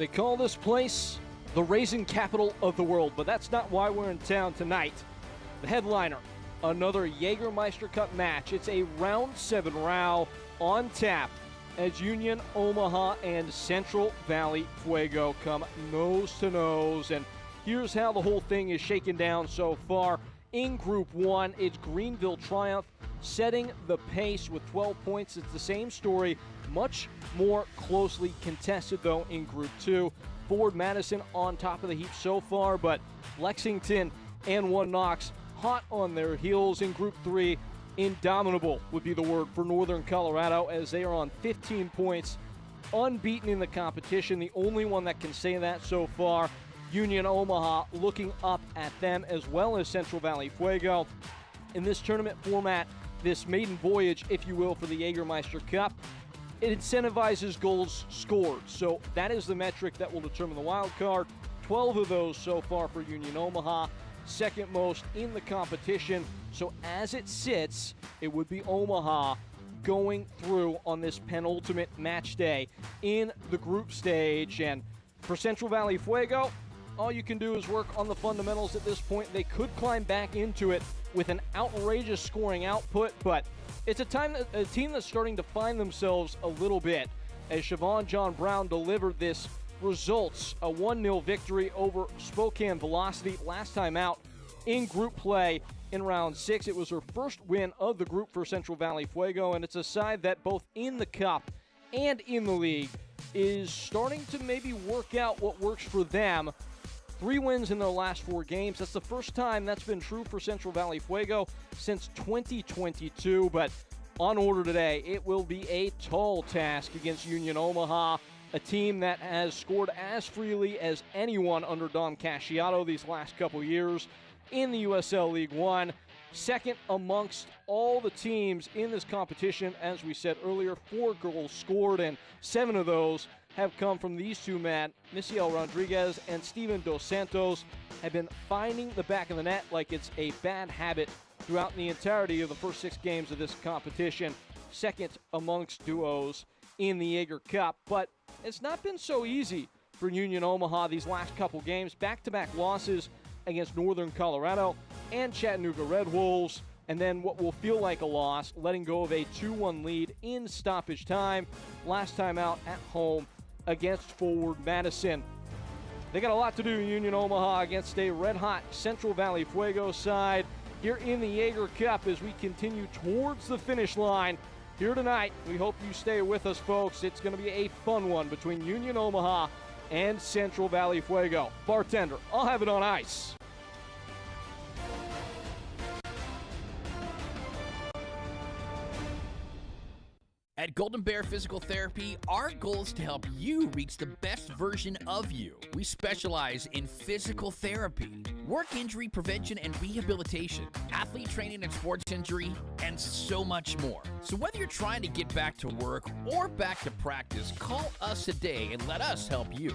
They call this place the raisin capital of the world, but that's not why we're in town tonight. The headliner, another Jägermeister Cup match. It's a round 7 row on tap as Union Omaha and Central Valley Fuego come nose to nose. And here's how the whole thing is shaken down so far. In Group 1, it's Greenville Triumph setting the pace with 12 points. It's the same story, much more closely contested, though, in Group 2. Ford Madison on top of the heap so far, but Lexington and One Knox hot on their heels. In Group 3, indomitable would be the word for Northern Colorado, as they are on 15 points, unbeaten in the competition. The only one that can say that so far, Union Omaha, looking up at them, as well as Central Valley Fuego. In this tournament format, this maiden voyage, if you will, for the Jägermeister Cup, it incentivizes goals scored. So that is the metric that will determine the wild card. 12 of those so far for Union Omaha, second most in the competition. So as it sits, it would be Omaha going through on this penultimate match day in the group stage. And for Central Valley Fuego, all you can do is work on the fundamentals at this point. They could climb back into it with an outrageous scoring output, but it's a team that's starting to find themselves a little bit, as Siobhan John Brown delivered this results, a 1-0 victory over Spokane Velocity last time out in group play in round 6. It was her first win of the group for Central Valley Fuego, and it's a side that both in the cup and in the league is starting to maybe work out what works for them. 3 wins in their last 4 games. That's the first time that's been true for Central Valley Fuego since 2022. But on order today, it will be a tall task against Union Omaha, a team that has scored as freely as anyone under Dom Casciato these last couple years in the USL League One. Second amongst all the teams in this competition. As we said earlier, 4 goals scored, and 7 of those have come from these two men. Misiel Rodriguez and Steven Dos Santos have been finding the back of the net like it's a bad habit throughout the entirety of the first 6 games of this competition. Second amongst duos in the Jaeger Cup. But it's not been so easy for Union Omaha these last couple games. Back-to-back losses against Northern Colorado and Chattanooga Red Wolves, and then what will feel like a loss, letting go of a 2-1 lead in stoppage time last time out at home against Forward Madison. They got a lot to do in Union Omaha against a red-hot Central Valley Fuego side here in the Jaeger Cup as we continue towards the finish line here tonight. We hope you stay with us, folks. It's going to be a fun one between Union Omaha and Central Valley Fuego. Bartender, I'll have it on ice. At Golden Bear Physical Therapy, our goal is to help you reach the best version of you. We specialize in physical therapy, work injury prevention and rehabilitation, athlete training and sports injury, and so much more. So whether you're trying to get back to work or back to practice, call us today and let us help you.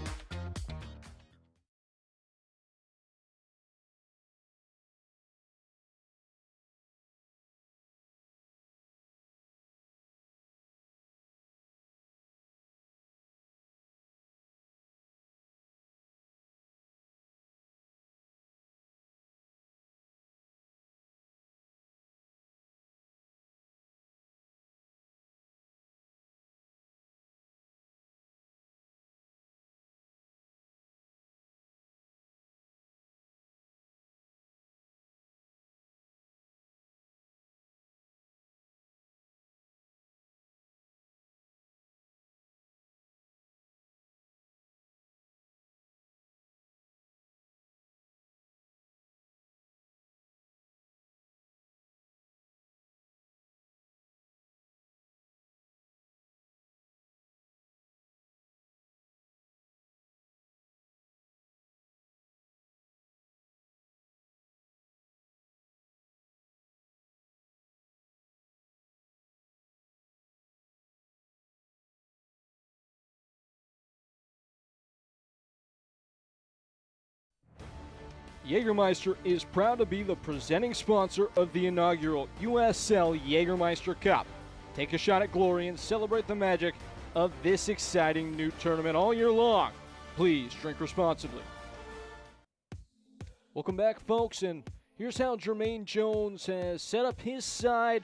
Jägermeister is proud to be the presenting sponsor of the inaugural USL Jägermeister Cup. Take a shot at glory and celebrate the magic of this exciting new tournament all year long. Please drink responsibly. Welcome back, folks, and here's how Jermaine Jones has set up his side.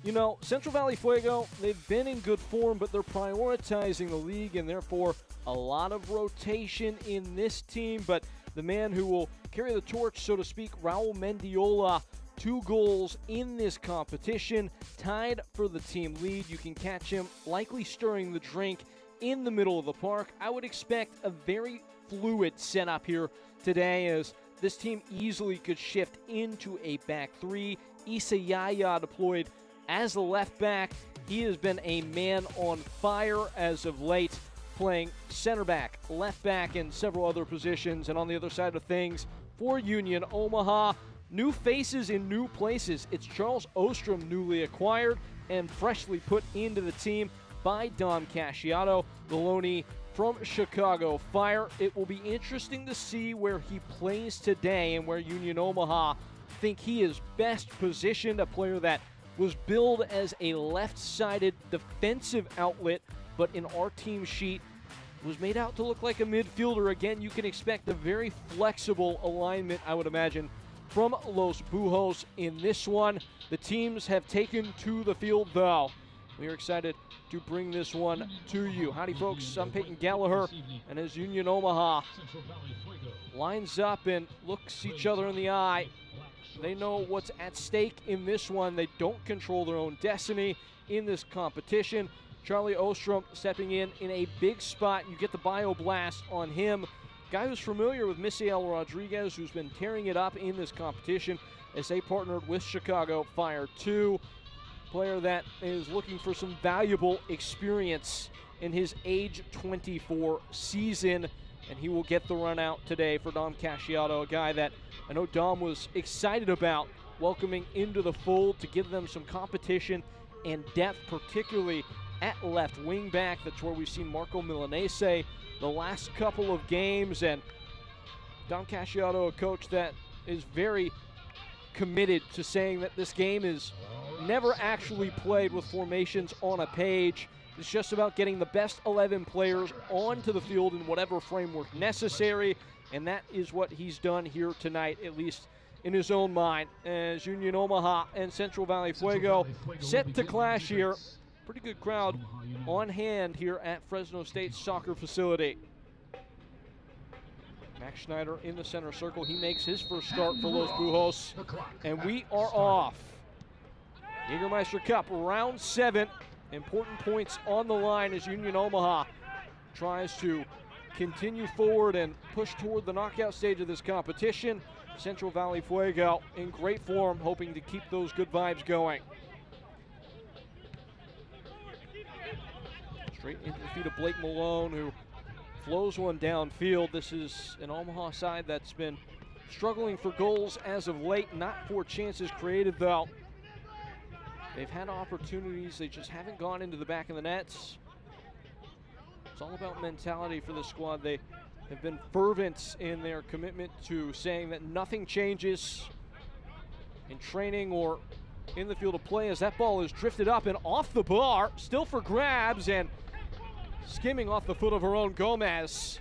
You know, Central Valley Fuego, they've been in good form, but they're prioritizing the league, and therefore a lot of rotation in this team. But the man who will carry the torch, so to speak, Raul Mendiola, 2 goals in this competition, tied for the team lead. You can catch him likely stirring the drink in the middle of the park. I would expect a very fluid setup here today, as this team easily could shift into a back 3. Issa Yaya deployed as the left back. He has been a man on fire as of late, playing center back, left back, and several other positions. And on the other side of things, for Union Omaha, new faces in new places. It's Charles Ostrom, newly acquired and freshly put into the team by Dom Casciato, the loanee from Chicago Fire. It will be interesting to see where he plays today and where Union Omaha think he is best positioned. A player that was billed as a left-sided defensive outlet, but in our team sheet was made out to look like a midfielder. Again, you can expect a very flexible alignment, I would imagine, from Los Bujos in this one. The teams have taken to the field, though. We are excited to bring this one to you. Howdy, folks. I'm Peyton Gallagher, and as Union Omaha lines up and looks each other in the eye, they know what's at stake in this one. They don't control their own destiny in this competition. Charlie Ostrom stepping in a big spot. You get the bio blast on him. Guy who's familiar with Misael Rodriguez, who's been tearing it up in this competition as they partnered with Chicago Fire 2. Player that is looking for some valuable experience in his age 24 season, and he will get the run out today for Dom Casciato, a guy that I know Dom was excited about welcoming into the fold to give them some competition and depth, particularly at left wing back. That's where we've seen Marco Milanese the last couple of games, and Dom Casciato, a coach that is very committed to saying that this game is never actually played with formations on a page. It's just about getting the best 11 players onto the field in whatever framework necessary, and that is what he's done here tonight, at least in his own mind, as Union Omaha and Central Valley Fuego set to clash here. Pretty good crowd on hand here at Fresno State's soccer facility. Max Schneider in the center circle. He makes his first start for Los Bujos, and we are off. Jägermeister Cup, round 7. Important points on the line as Union Omaha tries to continue forward and push toward the knockout stage of this competition. Central Valley Fuego in great form, hoping to keep those good vibes going. Straight into the feet of Blake Malone, who flows one downfield. This is an Omaha side that's been struggling for goals as of late. Not for chances created, though. They've had opportunities, they just haven't gone into the back of the nets. It's all about mentality for the squad. They have been fervent in their commitment to saying that nothing changes in training or in the field of play, as that ball is drifted up and off the bar, still for grabs, and skimming off the foot of her own Gomez.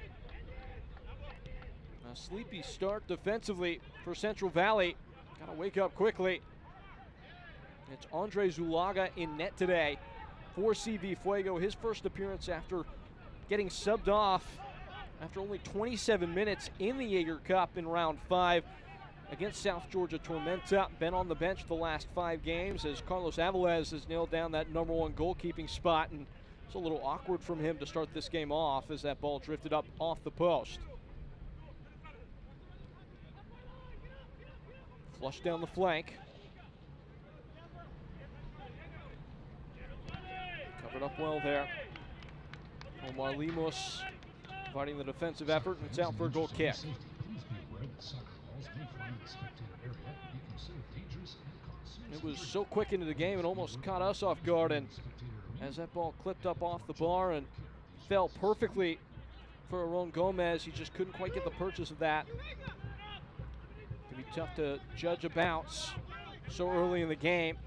A sleepy start defensively for Central Valley. Gotta wake up quickly. It's Andre Zulaga in net today for CV Fuego. His first appearance after getting subbed off after only 27 minutes in the Jaeger Cup in round 5 against South Georgia Tormenta. Been on the bench the last 5 games as Carlos Avilés has nailed down that #1 goalkeeping spot, and it's a little awkward from him to start this game off as that ball drifted up off the post. Flush down the flank. Covered up well there. Omar Limos providing the defensive effort, and it's out for a goal kick. It was so quick into the game, it almost caught us off guard, and as that ball clipped up off the bar and fell perfectly for Aaron Gomez, he just couldn't quite get the purchase of that. It can be tough to judge a bounce so early in the game.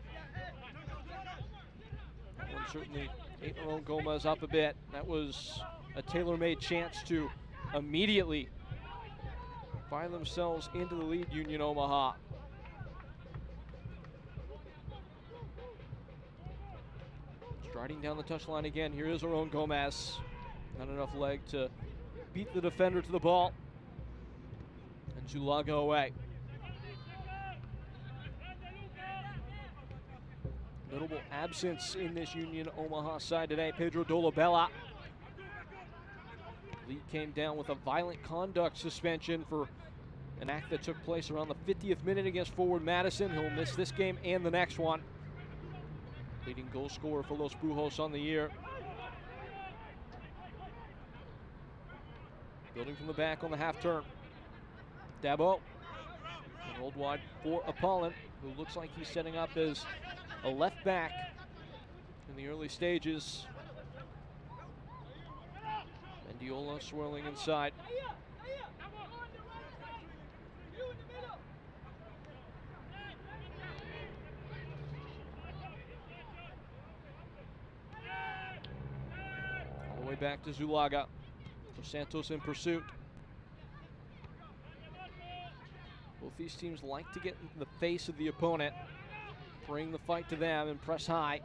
That one certainly ate Aaron Gomez up a bit. That was a tailor-made chance to immediately find themselves into the lead, Union Omaha. Striding down the touchline again, here is Aaron Gomez. Not enough leg to beat the defender to the ball. And Zulaga away. Notable absence in this Union Omaha side today, Pedro Dolabella. League came down with a violent conduct suspension for an act that took place around the 50th minute against Forward Madison. He'll miss this game and the next one. Leading goal scorer for Los Bujos on the year. Building from the back on the half turn. Dabo. And rolled wide for Apollon, who looks like he's setting up as a left back in the early stages. Mendiola swirling inside. All the way back to Zulaga. Dos Santos in pursuit. Both these teams like to get in the face of the opponent, bring the fight to them, and press high.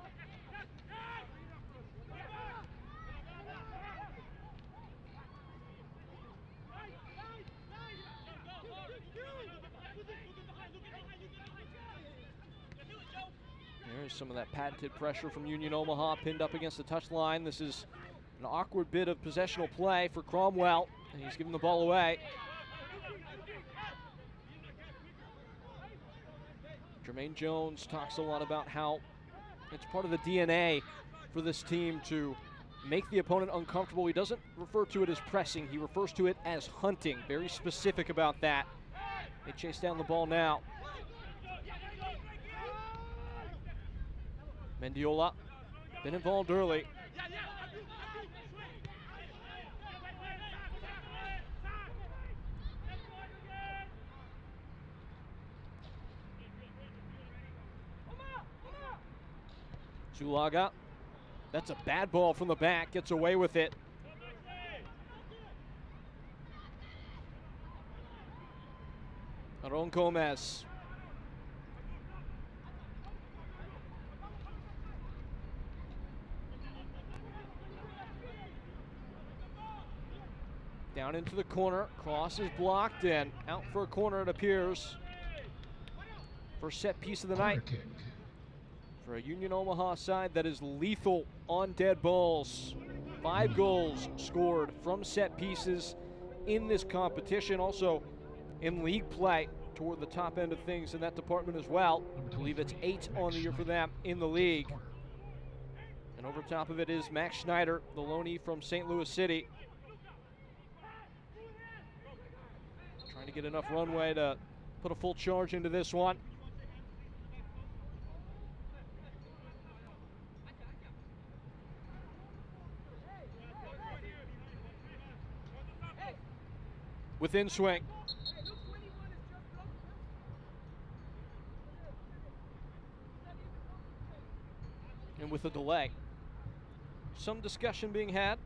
There's some of that patented pressure from Union Omaha, pinned up against the touchline. This is an awkward bit of possessional play for Cromwell, and he's giving the ball away. Jermaine Jones talks a lot about how it's part of the DNA for this team to make the opponent uncomfortable. He doesn't refer to it as pressing, he refers to it as hunting. Very specific about that. They chase down the ball now. Mendiola, been involved early. Zulaga, that's a bad ball from the back, gets away with it. Aaron Gomez. Down into the corner, cross is blocked and out for a corner it appears. First set piece of the night for a Union Omaha side that is lethal on dead balls. 5 goals scored from set pieces in this competition, also in league play toward the top end of things in that department as well. I believe it's 8 on the year for them in the league. And over top of it is Max Schneider, the loanee from St. Louis City. Trying to get enough runway to put a full charge into this one. Within swing. And with a delay. Some discussion being had.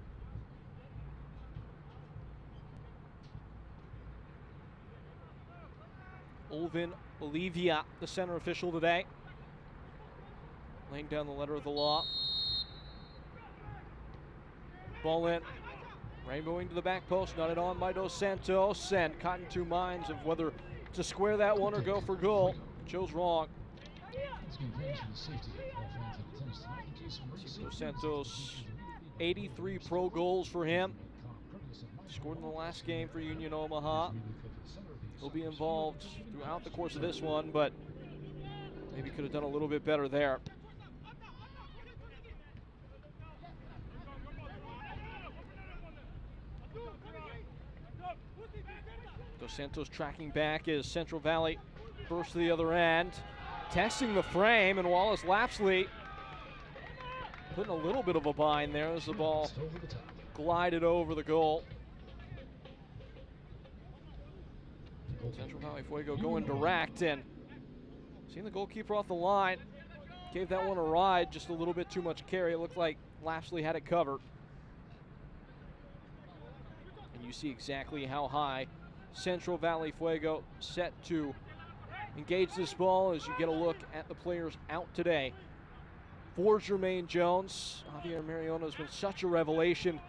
Olvin Olivia, the center official today, laying down the letter of the law. Ball in. Rainbowing to the back post, not it on by Dos Santos, and caught in 2 minds of whether to square that one or go for goal. Chose wrong. Dos Santos, 83 pro goals for him. Scored in the last game for Union Omaha. He'll be involved throughout the course of this one, but maybe could have done a little bit better there. Dos Santos tracking back as Central Valley bursts to the other end. Testing the frame, and Wallace Lapsley putting a little bit of a bind there as the ball glided over the goal. Central Valley Fuego going direct, and seeing the goalkeeper off the line. Gave that one a ride, just a little bit too much carry. It looked like Lapsley had it covered. You see exactly how high Central Valley Fuego set to engage this ball as you get a look at the players out today. For Jermaine Jones, Javier Mariona has been such a revelation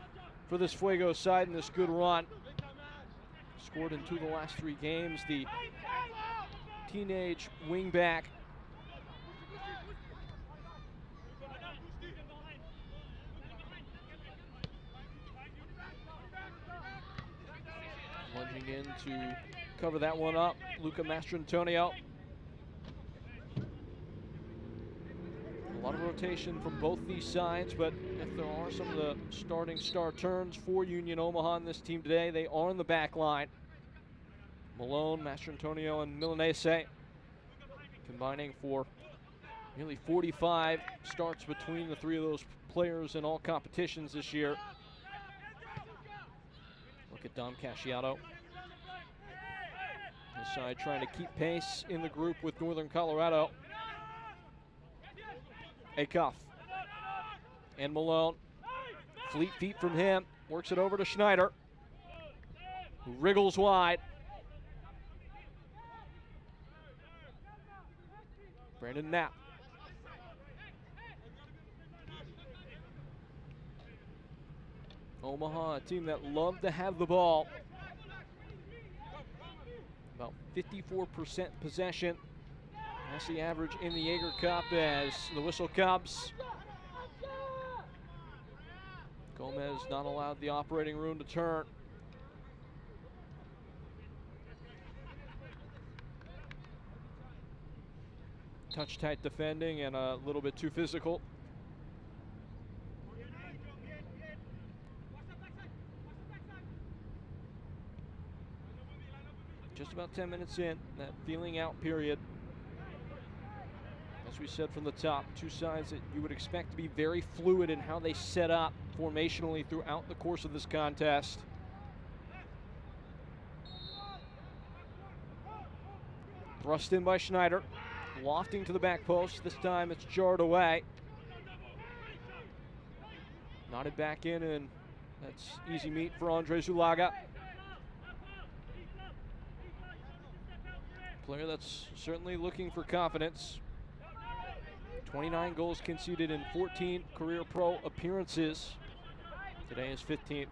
for this Fuego side in this good run. Scored in 2 of the last 3 games. The teenage wingback lunging in to cover that one up. Luca Mastrantonio. A lot of rotation from both these sides, but if there are some of the starting star turns for Union Omaha in this team today, they are in the back line. Malone, Mastrantonio, and Milanese combining for nearly 45 starts between the 3 of those players in all competitions this year. Look at Dom Casciato. This side trying to keep pace in the group with Northern Colorado. Acuff and Malone. Fleet feet from him. Works it over to Schneider, who wriggles wide. Brandon Knapp. Omaha, a team that loved to have the ball. About 54% possession. That's the average in the Jaeger Cup as the whistle comes. Gomez not allowed the operating room to turn. Touch tight defending and a little bit too physical. Just about 10 minutes in, that feeling out period. As we said from the top, 2 sides that you would expect to be very fluid in how they set up formationally throughout the course of this contest. Thrust in by Schneider, lofting to the back post. This time it's jarred away. Knotted back in, and that's easy meat for Andre Zulaga. Player that's certainly looking for confidence. 29 goals conceded in 14 career pro appearances. Today is 15th.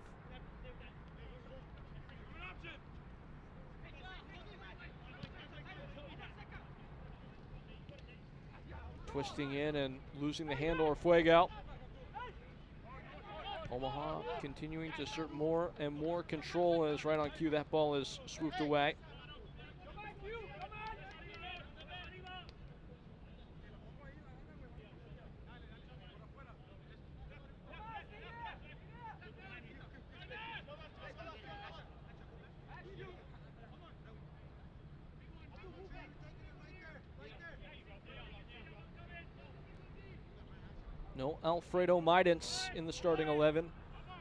Twisting in and losing the handle, Fuego. Omaha continuing to assert more and more control as right on cue that ball is swooped away. No Alfredo Maidens in the starting 11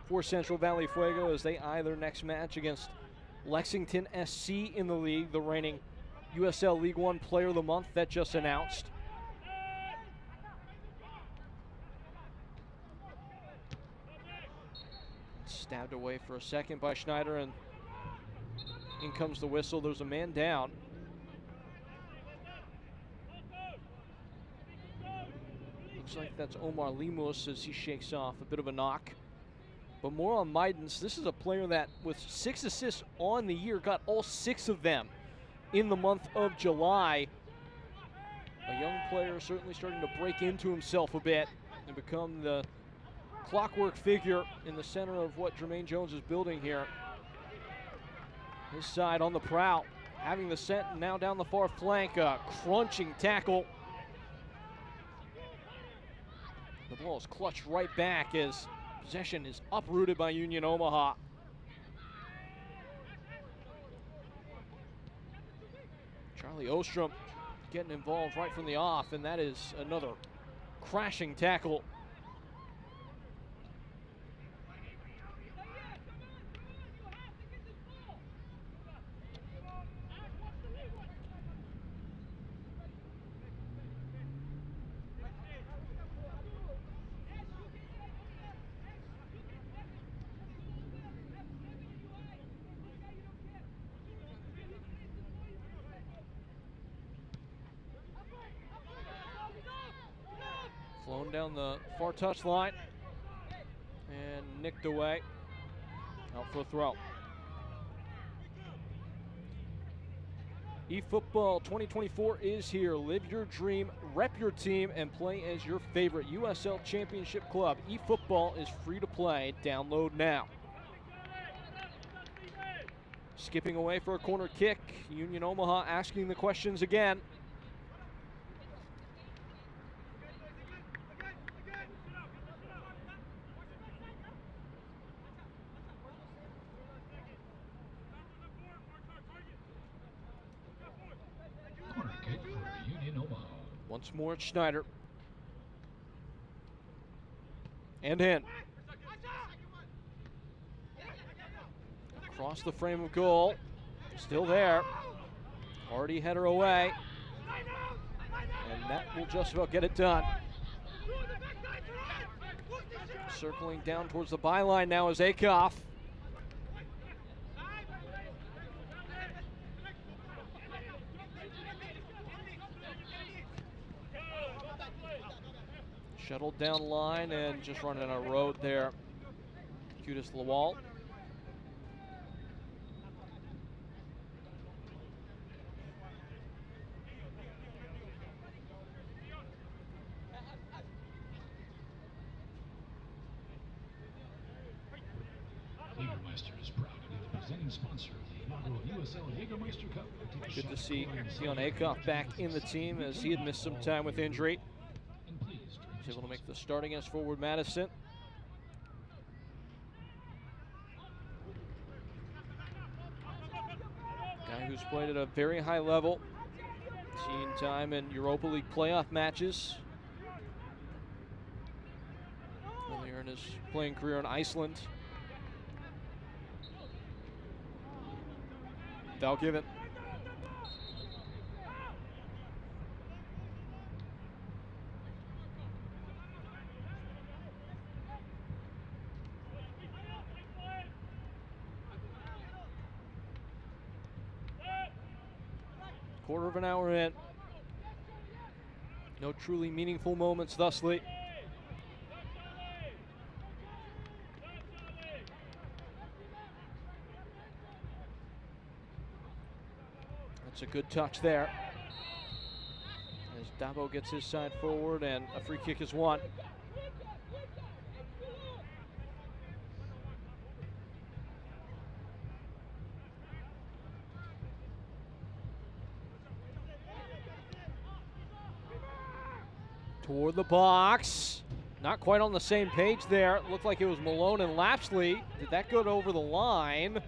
for Central Valley Fuego as they eye their next match against Lexington SC in the league, the reigning USL League One Player of the Month that just announced. Stabbed away for a second by Schneider, and in comes the whistle. There's a man down. Looks like that's Omar Lemus as he shakes off a bit of a knock. But more on Maidens. This is a player that with 6 assists on the year got all 6 of them in the month of July. A young player certainly starting to break into himself a bit and become the clockwork figure in the center of what Jermaine Jones is building here. His side on the prowl, having the set now down the far flank, a crunching tackle. The ball is clutched right back as possession is uprooted by Union Omaha. Charlie Ostrom getting involved right from the off, and that is another crashing tackle. Thrown down the far touchline and nicked away. Out for a throw. eFootball 2024 is here. Live your dream, rep your team, and play as your favorite USL Championship club. eFootball is free to play. Download now. Skipping away for a corner kick. Union Omaha asking the questions again. Corner kick for Union Omaha. Once more it's Schneider. And in. Across the frame of goal. Still there. Already header away. And that will just about get it done. Circling down towards the byline now is Akoff. Shuttled down line and just running a road there. Cutest Lawal. Jägermeister is proud to be the presenting sponsor of the inaugural USL Jägermeister Cup. Good to see Dion Akoff back in the team as he had missed some time with injury. He's able to make the start against Forward Madison. Guy who's played at a very high level. Seen time in Europa League playoff matches. Earlier in his playing career in Iceland. They'll give it. Quarter of an hour in. No truly meaningful moments thusly. That's a good touch there. As Dabo gets his side forward and a free kick is won. Toward the box. Not quite on the same page there. It looked like it was Malone and Lapsley. Did that go over the line?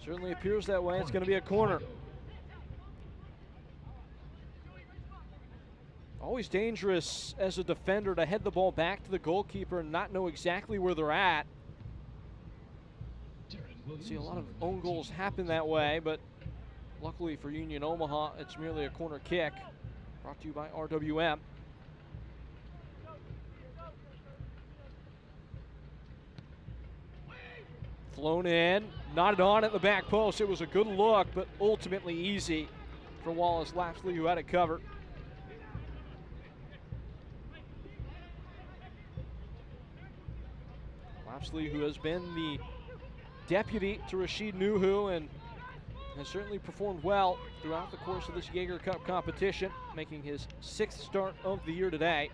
Certainly appears that way. It's going to be a corner. Always dangerous as a defender to head the ball back to the goalkeeper and not know exactly where they're at. See a lot of own goals happen that way, but luckily for Union Omaha, it's merely a corner kick. Brought to you by RWM. Flown in, knotted on at the back post. It was a good look, but ultimately easy for Wallace Lapsley, who had it covered. Lapsley, who has been the deputy to Rashid Nuhu and has certainly performed well throughout the course of this Jaeger Cup competition, making his 6th start of the year today.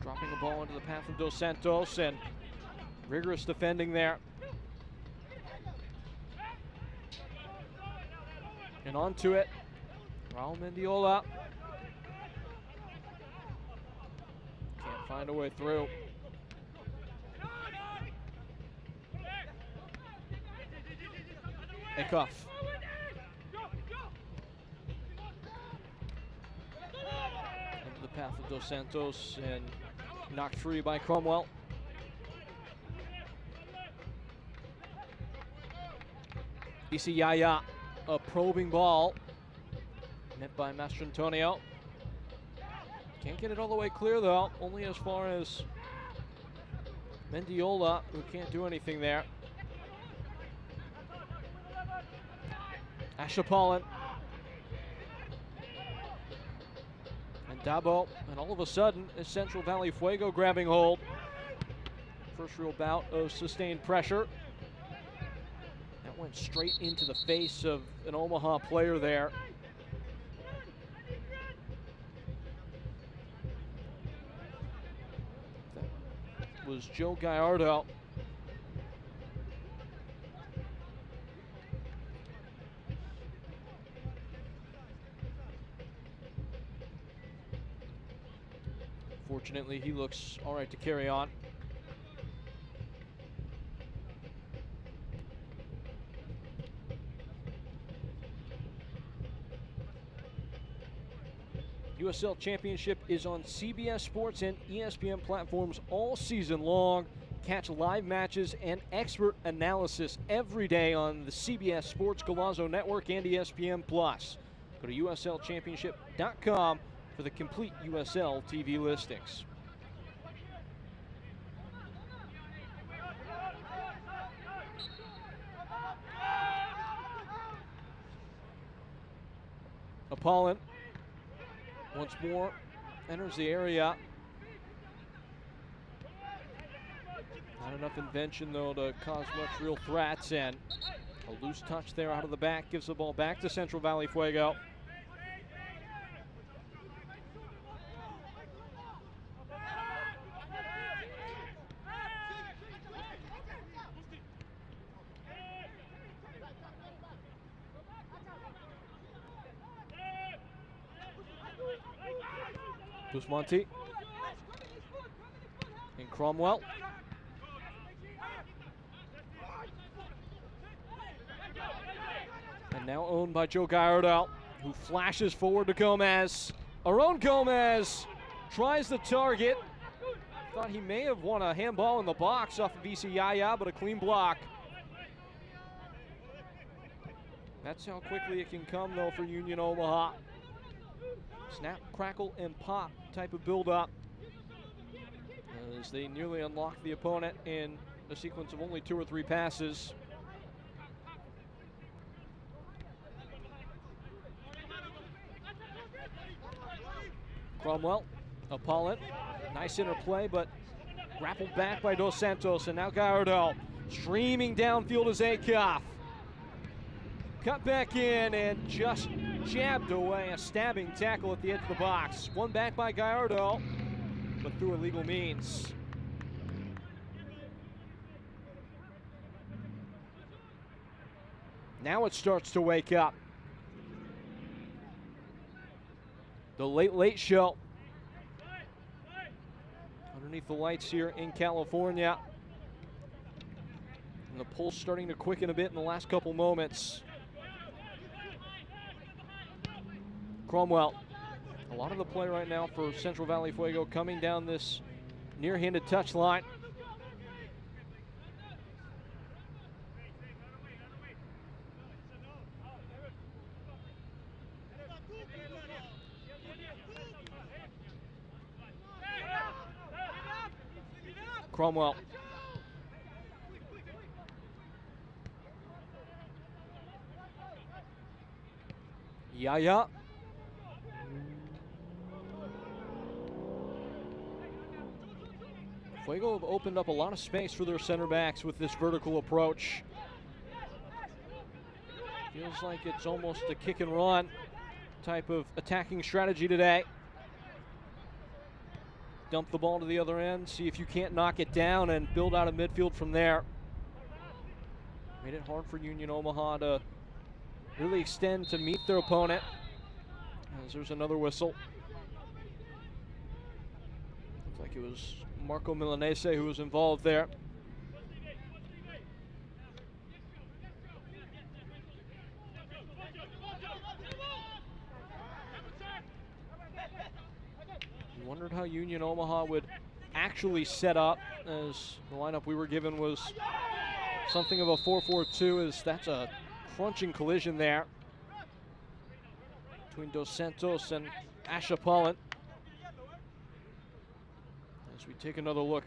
Dropping the ball into the path of Dos Santos and rigorous defending there. And onto it, Raul Mendiola. Can't find a way through. Akoff. Into the path of Dos Santos and knocked free by Cromwell. Isi Yaya, a probing ball. Met by Mastrantonio. Can't get it all the way clear though, only as far as Mendiola, who can't do anything there. Ashapalin. And Dabo, and all of a sudden, is Central Valley Fuego grabbing hold. First real bout of sustained pressure. That went straight into the face of an Omaha player there. That was Joe Gallardo. Fortunately, he looks all right to carry on. USL Championship is on CBS Sports and ESPN platforms all season long. Catch live matches and expert analysis every day on the CBS Sports Golazo Network and ESPN+. Go to uslchampionship.com for the complete USL TV listings. Apollon once more enters the area. Not enough invention, though, to cause much real threats, and a loose touch there out of the back gives the ball back to Central Valley Fuego. Busmonti and Cromwell. And now owned by Joe Gallardo, who flashes forward to Gomez. Aaron Gomez tries the target. Thought he may have won a handball in the box off of VC Yaya, but a clean block. That's how quickly it can come, though, for Union Omaha. Snap, crackle, and pop type of build-up as they nearly unlock the opponent in a sequence of only 2 or 3 passes. Cromwell, Apollon, nice interplay, but grappled back by Dos Santos, and now Gallardo streaming downfield is Acuff. Cut back in and just jabbed away, a stabbing tackle at the edge of the box. Won back by Gallardo, but through illegal means. Now it starts to wake up. The late show. Underneath the lights here in California. And the pulse starting to quicken a bit in the last couple moments. Cromwell, a lot of the play right now for Central Valley Fuego coming down this near-handed touch line. Cromwell. Yaya. Fuego have opened up a lot of space for their center backs with this vertical approach. Feels like it's almost a kick and run type of attacking strategy today. Dump the ball to the other end, see if you can't knock it down and build out a midfield from there. Made it hard for Union Omaha to really extend to meet their opponent. As there's another whistle. Looks like it was Marco Milanese who was involved there. You wondered how Union Omaha would actually set up, as the lineup we were given was something of a 4-4-2, as that's a crunching collision there between Dos Santos and Ashapalin. As we take another look,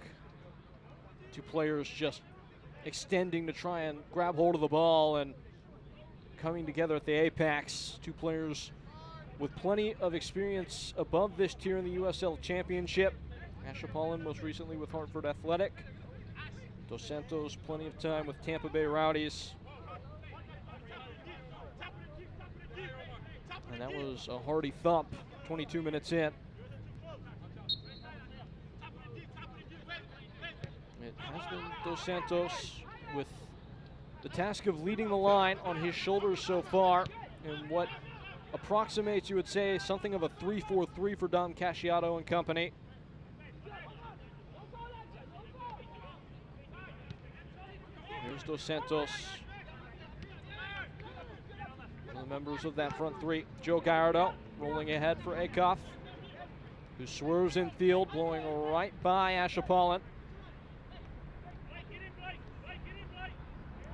2 players just extending to try and grab hold of the ball, and coming together at the Apex. Two players with plenty of experience above this tier in the USL Championship. Ashapalin most recently with Hartford Athletic. Dos Santos plenty of time with Tampa Bay Rowdies. And that was a hearty thump 22 minutes in. It has been Dos Santos with the task of leading the line on his shoulders so far, and what approximates, you would say, something of a 3-4-3 for Dom Casciato and company. Here's Dos Santos. One of the members of that front three. Joe Gallardo rolling ahead for Akoff, who swerves in field, blowing right by Ashapalin.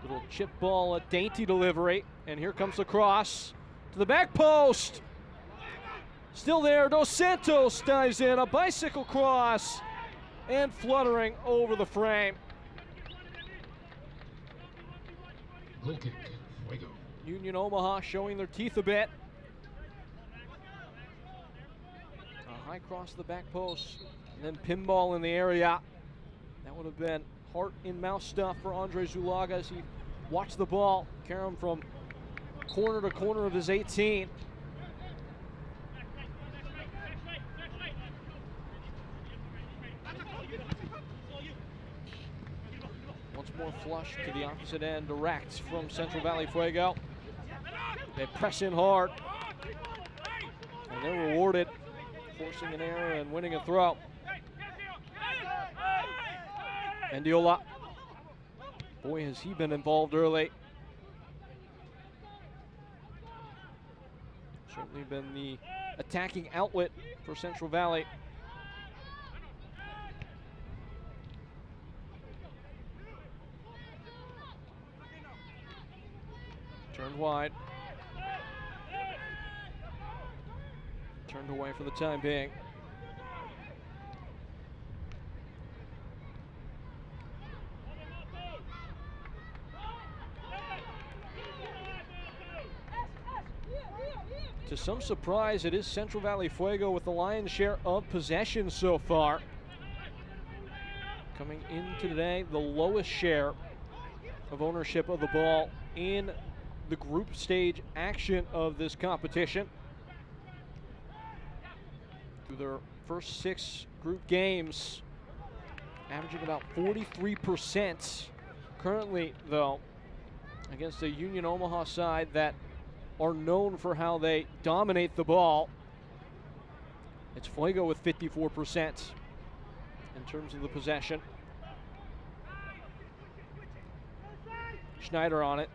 Little chip ball, a dainty delivery, and here comes the cross to the back post. Still there, Dos Santos dives in, a bicycle cross, and fluttering over the frame. Goal kick, Fuego. Union Omaha showing their teeth a bit. A high cross to the back post, and then pinball in the area. That would have been heart in mouth stuff for Andre Zulaga as he watched the ball carry him from corner to corner of his 18. Once more flush to the opposite end, direct from Central Valley Fuego. They press in hard, and they're rewarded, forcing an error and winning a throw. Mendiola, boy has he been involved early. Certainly been the attacking outlet for Central Valley. Turned wide. Turned away for the time being. To some surprise, it is Central Valley Fuego with the lion's share of possession so far. Coming into today, the lowest share of ownership of the ball in the group stage action of this competition. Through their first 6 group games, averaging about 43% currently, though, against a Union Omaha side that are known for how they dominate the ball. It's Fuego with 54% in terms of the possession. Schneider on it.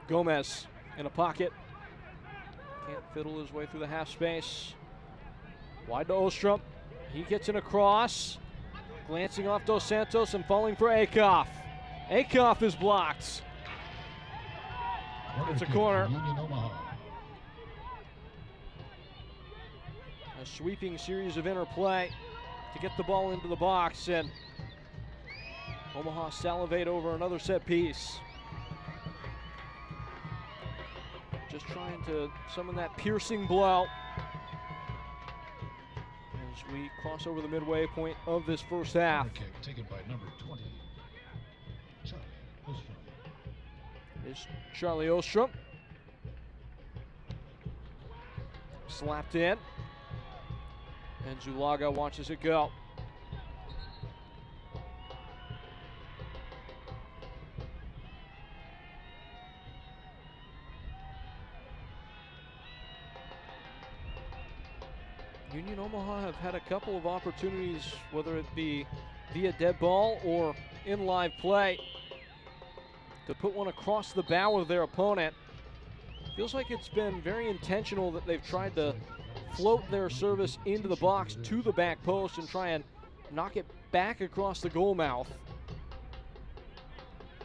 Gomez in a pocket. Can't fiddle his way through the half space. Wide to Ostrom. He gets in a cross. Glancing off Dos Santos and falling for Akoff. Akoff is blocked. It's a corner. A sweeping series of interplay to get the ball into the box, and Omaha salivate over another set piece. Just trying to summon that piercing blow as we cross over the midway point of this first half. Kick taken by number 20, Charlie Ostrom. Is Charlie Ostrom. Slapped in, and Zulaga watches it go. Union Omaha have had a couple of opportunities, whether it be via dead ball or in live play, to put one across the bow of their opponent. Feels like it's been very intentional that they've tried to float their service into the box to the back post and try and knock it back across the goal mouth.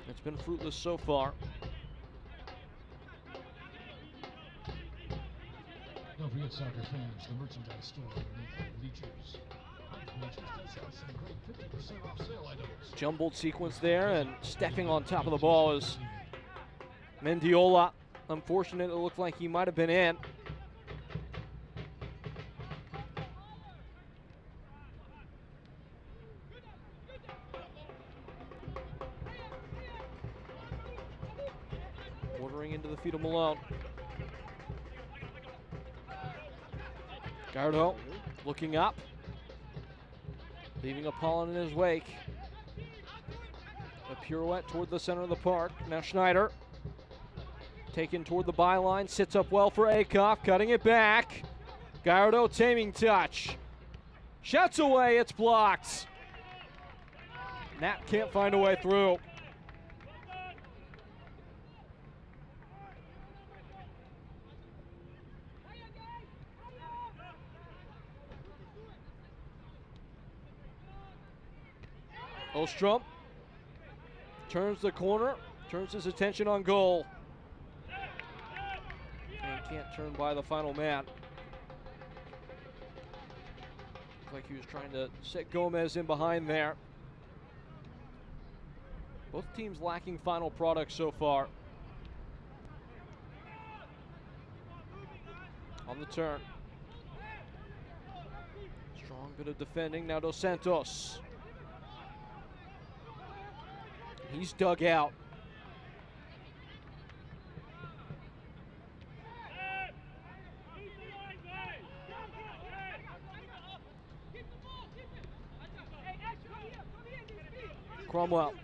It's been fruitless so far. Don't forget, soccer fans, the merchandise store underneath the bleachers. Bleachers does have some great 50% off sale items. Jumbled sequence there, and stepping on top of the ball is Mendiola. Unfortunate, it looked like he might have been in. Ordering into the feet of Malone. Gardo looking up, leaving Apollon in his wake. A pirouette toward the center of the park. Now Schneider taken toward the byline, sits up well for Akoff, cutting it back. Gardo taming touch. Shots away, it's blocked. Nat can't find a way through. Ostrom turns the corner, turns his attention on goal. And can't turn by the final man. Looked like he was trying to set Gomez in behind there. Both teams lacking final product so far. On the turn. Strong bit of defending, now Dos Santos. He's dug out. Cromwell.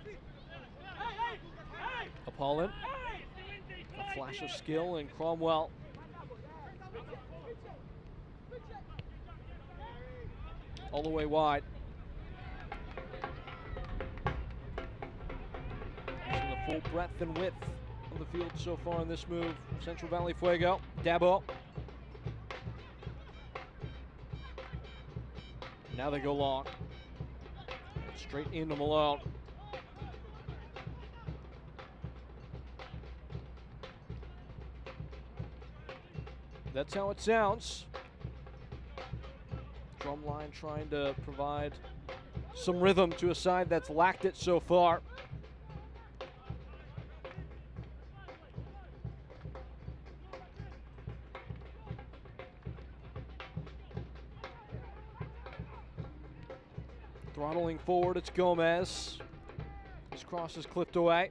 Apollon. A flash of skill, and Cromwell all the way wide. Using the full breadth and width of the field so far in this move. Central Valley Fuego. Dabo. Now they go long. Straight into Malone. That's how it sounds. Drumline trying to provide some rhythm to a side that's lacked it so far. Throttling forward, it's Gomez. His cross is clipped away.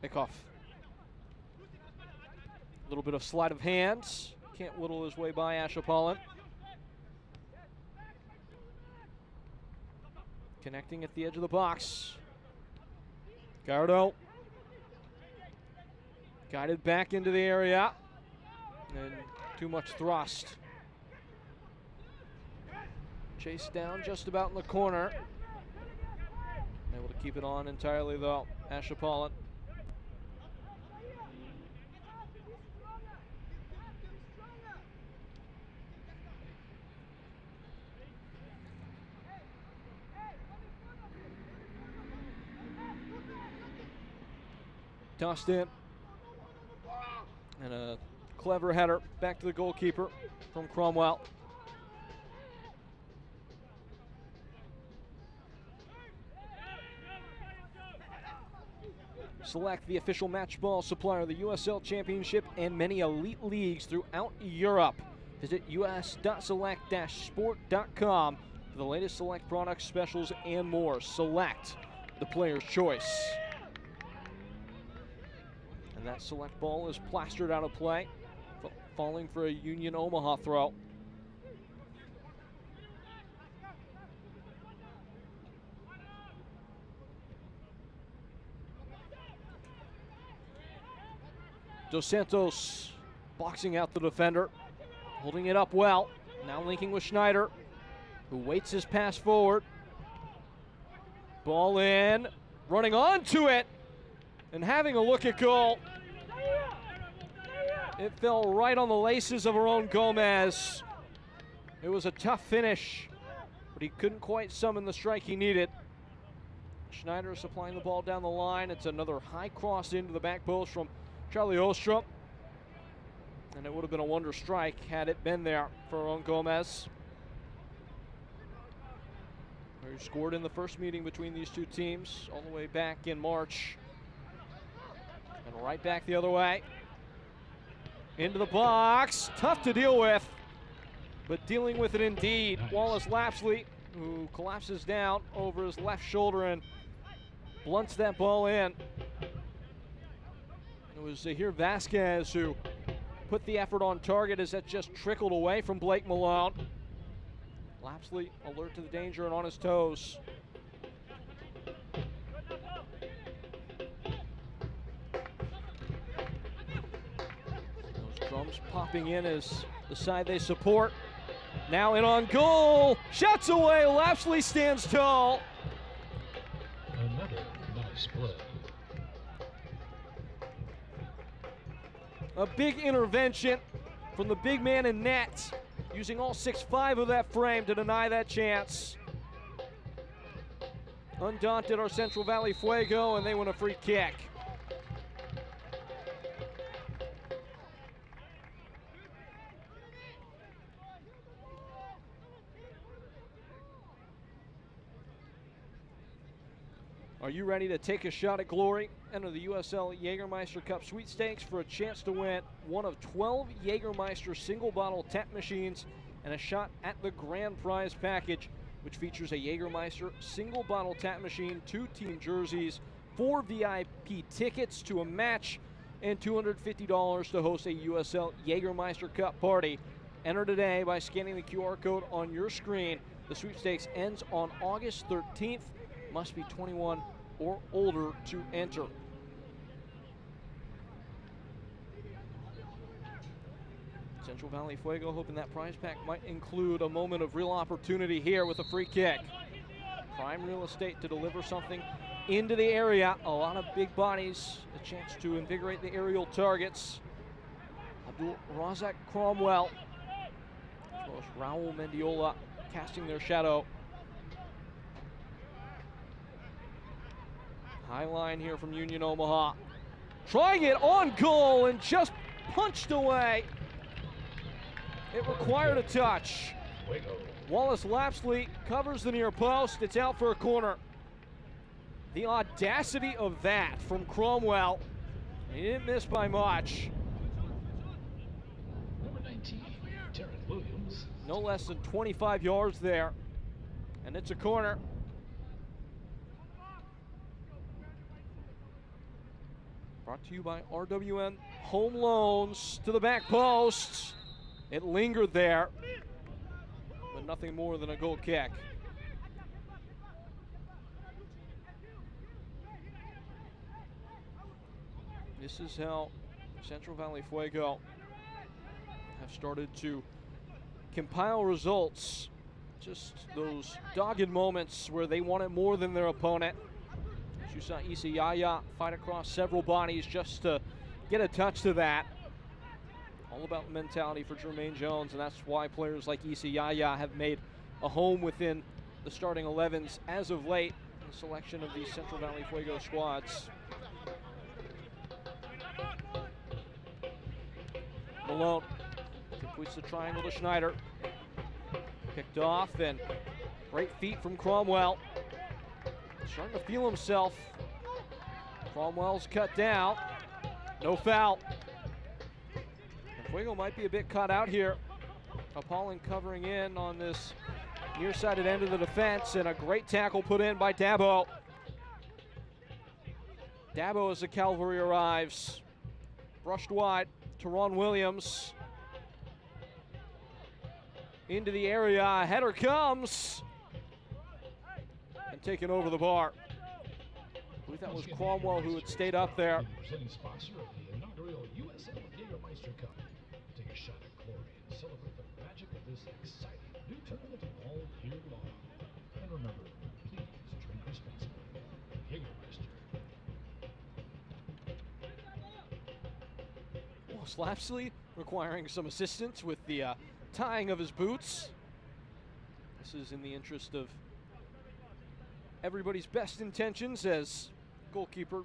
Akoff. A little bit of sleight of hands. Can't whittle his way by Ash Apollon. Connecting at the edge of the box. Gardo. Guided back into the area. And too much thrust. Chased down just about in the corner. Able to keep it on entirely though, Ash Apollon. Tossed in. And a clever header back to the goalkeeper from Cromwell. Select, the official match ball supplier of the USL Championship and many elite leagues throughout Europe. Visit us.select-sport.com for the latest Select products, specials, and more. Select, the player's choice. And that Select ball is plastered out of play, falling for a Union Omaha throw. Dos Santos boxing out the defender, holding it up well. Now linking with Schneider, who waits his pass forward. Ball in, running onto it, and having a look at goal. It fell right on the laces of our own Gomez. It was a tough finish for but he couldn't quite summon the strike he needed. Schneider supplying the ball down the line. It's another high cross into the back post from Charlie Ostrom. And it would have been a wonder strike had it been there for Aaron Gomez, who scored in the first meeting between these two teams all the way back in March. And right back the other way. Into the box. Tough to deal with, but dealing with it indeed. Nice. Wallace Lapsley, who collapses down over his left shoulder and blunts that ball in. It was Zahir Vasquez who put the effort on target as that just trickled away from Blake Malone. Lapsley alert to the danger and on his toes. Those drums popping in as the side they support. Now in on goal. Shots away. Lapsley stands tall. Another nice play. A big intervention from the big man in net, using all 6'5" of that frame to deny that chance. Undaunted our Central Valley Fuego, and they win a free kick. Are you ready to take a shot at glory? Enter the USL Jägermeister Cup sweepstakes for a chance to win one of 12 Jägermeister single bottle tap machines and a shot at the grand prize package, which features a Jägermeister single bottle tap machine, 2 team jerseys, 4 VIP tickets to a match, and $250 to host a USL Jägermeister Cup party. Enter today by scanning the QR code on your screen. The sweepstakes ends on August 13th. Must be 21 or older to enter. Central Valley Fuego hoping that prize pack might include a moment of real opportunity here with a free kick. Prime real estate to deliver something into the area. A lot of big bodies, a chance to invigorate the aerial targets. Abdul Razak Cromwell, as well as Raul Mendiola casting their shadow. High line here from Union Omaha. Trying it on goal and just punched away. It required a touch. Wallace Lapsley covers the near post. It's out for a corner. The audacity of that from Cromwell. He didn't miss by much. Number 19, Taryn Williams. No less than 25 yards there. And it's a corner. Brought to you by RWN Home Loans to the back post. It lingered there, but nothing more than a goal kick. This is how Central Valley Fuego have started to compile results. Just those dogged moments where they wanted more than their opponent. As you saw Issa Yaya fight across several bodies just to get a touch to that. All about mentality for Jermaine Jones, and that's why players like Issa Yaya have made a home within the starting 11s as of late in the selection of these Central Valley Fuego squads. Malone completes the triangle to Schneider. Picked off, and great feet from Cromwell. Starting to feel himself. Cromwell's cut down. No foul. And Fuego might be a bit caught out here. Appalling covering in on this near-sided end of the defense, and a great tackle put in by Dabo. Dabo as the cavalry arrives. Brushed wide to Ron Williams. Into the area, header comes. And taken over the bar. I believe that was Cromwell who had stayed up there. Presenting sponsor of the inaugural USL Jägermeister Cup. Take a shot at glory and celebrate the magic of this exciting new tournament all year long. And remember, please drink responsibly. Jägermeister. Wallace Lapsley requiring some assistance with the tying of his boots. this is in the interest of everybody's best intentions, as goalkeeper,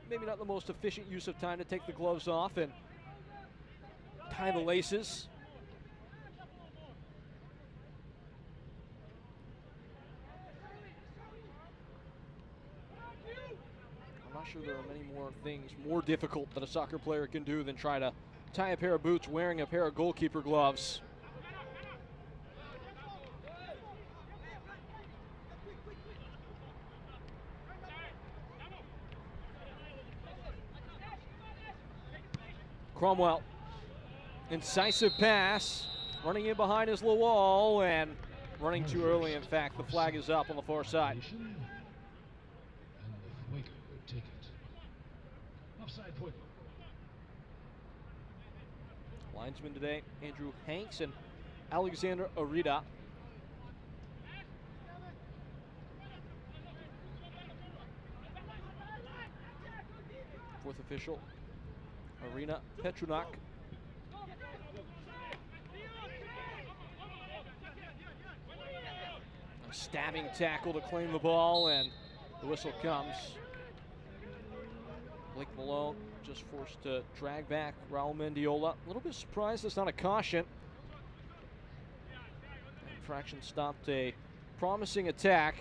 maybe not the most efficient use of time to take the gloves off and tie the laces. I'm not sure there are many more things more difficult that a soccer player can do than try to tie a pair of boots wearing a pair of goalkeeper gloves. Cromwell, incisive pass, running in behind his wall and running too early. In fact, the flag is up on the far side. And the Fuego will take it. Offside Fuego. Linesmen today, Andrew Hanks and Alexander Arita. Fourth official, Arena Petrunak. A stabbing tackle to claim the ball, and the whistle comes. Blake Malone just forced to drag back Raul Mendiola. A little bit surprised it's not a caution. Infraction stopped a promising attack.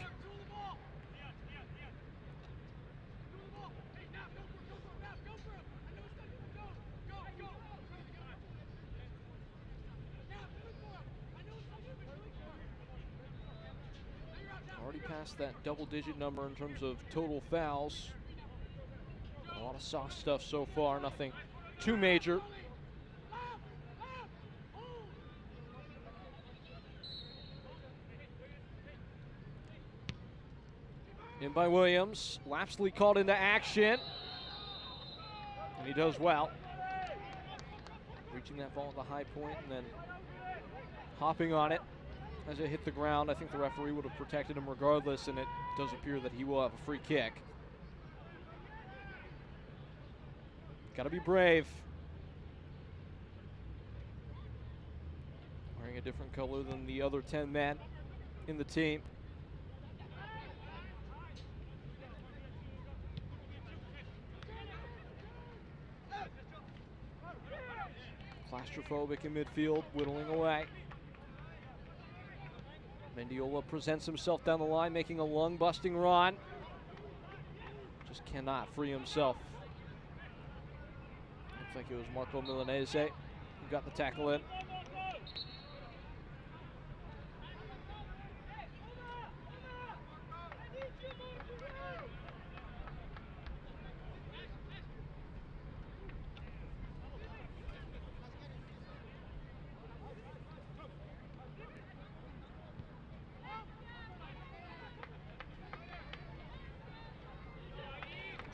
Already past that double-digit number in terms of total fouls. A lot of soft stuff so far, nothing too major. In by Williams, Lapsley called into action, and he does well. Reaching that ball at the high point and then hopping on it as it hit the ground. I think the referee would have protected him regardless, and it does appear that he will have a free kick. Got to be brave. Wearing a different color than the other 10 men in the team. Claustrophobic in midfield, whittling away. Mendiola presents himself down the line, making a lung-busting run. Just cannot free himself. Looks like it was Marco Milanese who got the tackle in.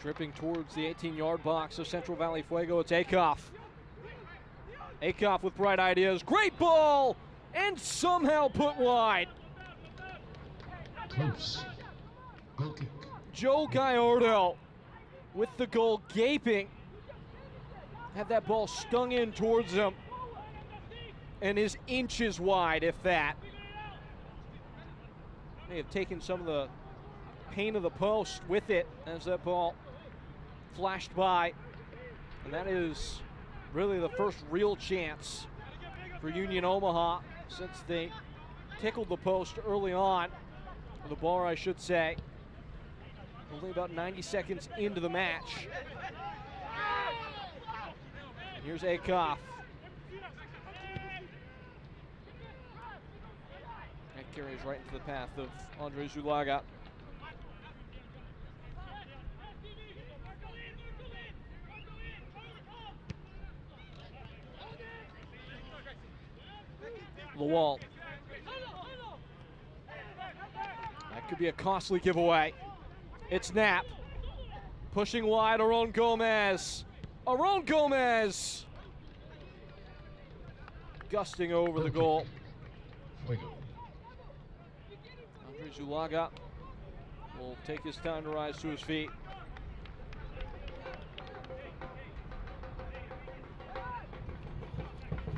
Tripping towards the 18-yard box of Central Valley Fuego, it's Akoff. Akoff with bright ideas, great ball, and somehow put wide. Close. Goal kick. Joe Gallardo with the goal gaping. Had that ball stung in towards him and is inches wide, if that. May have taken some of the pain of the post with it as that ball flashed by. And that is really the first real chance for Union Omaha since they tickled the post early on, or the bar I should say. Only about 90 seconds into the match. And here's Akoff. That carries right into the path of Andre Zulaga. Lawal. That could be a costly giveaway. It's Knapp. Pushing wide, Aron Gomez. Aron Gomez! Gusting over the goal. Fuego. Andre Zulaga will take his time to rise to his feet.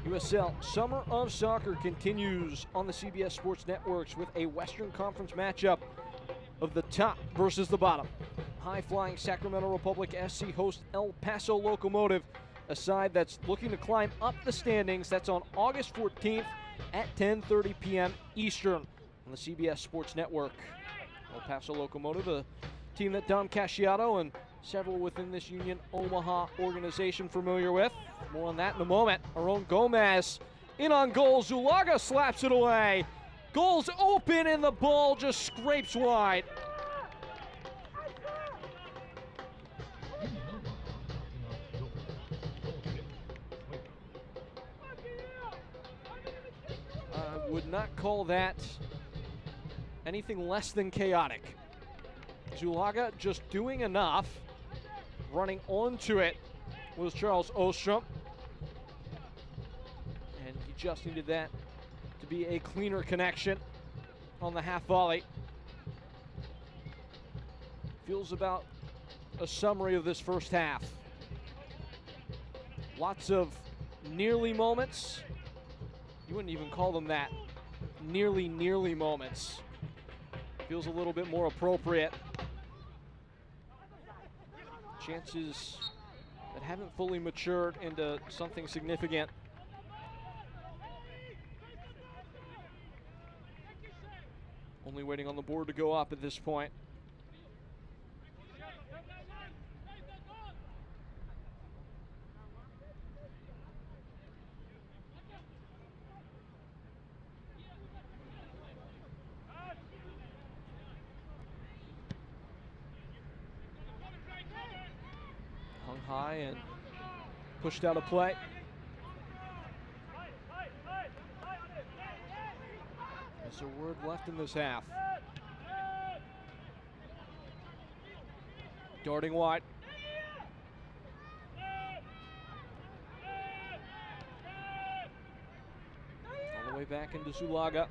USL Summer of Soccer continues on the CBS Sports Networks with a Western Conference matchup of the top versus the bottom. High-flying Sacramento Republic SC host El Paso Locomotive, a side that's looking to climb up the standings. That's on August 14th at 10:30 p.m. Eastern on the CBS Sports Network. El Paso Locomotive, a team that Dom Casciato and several within this Union Omaha organization familiar with. More on that in a moment. Aaron Gomez in on goal. Zulaga slaps it away. Goal's open and the ball just scrapes wide. I would not call that anything less than chaotic. Zulaga just doing enough. Running onto it was Charles Ostrom. And he just needed that to be a cleaner connection on the half volley. Feels about a summary of this first half. Lots of nearly moments. You wouldn't even call them that. Nearly moments. Feels a little bit more appropriate. Chances that haven't fully matured into something significant. Only waiting on the board to go up at this point. Hung high and pushed out of play. There's a word left in this half. Darting wide. All the way back into Zulaga.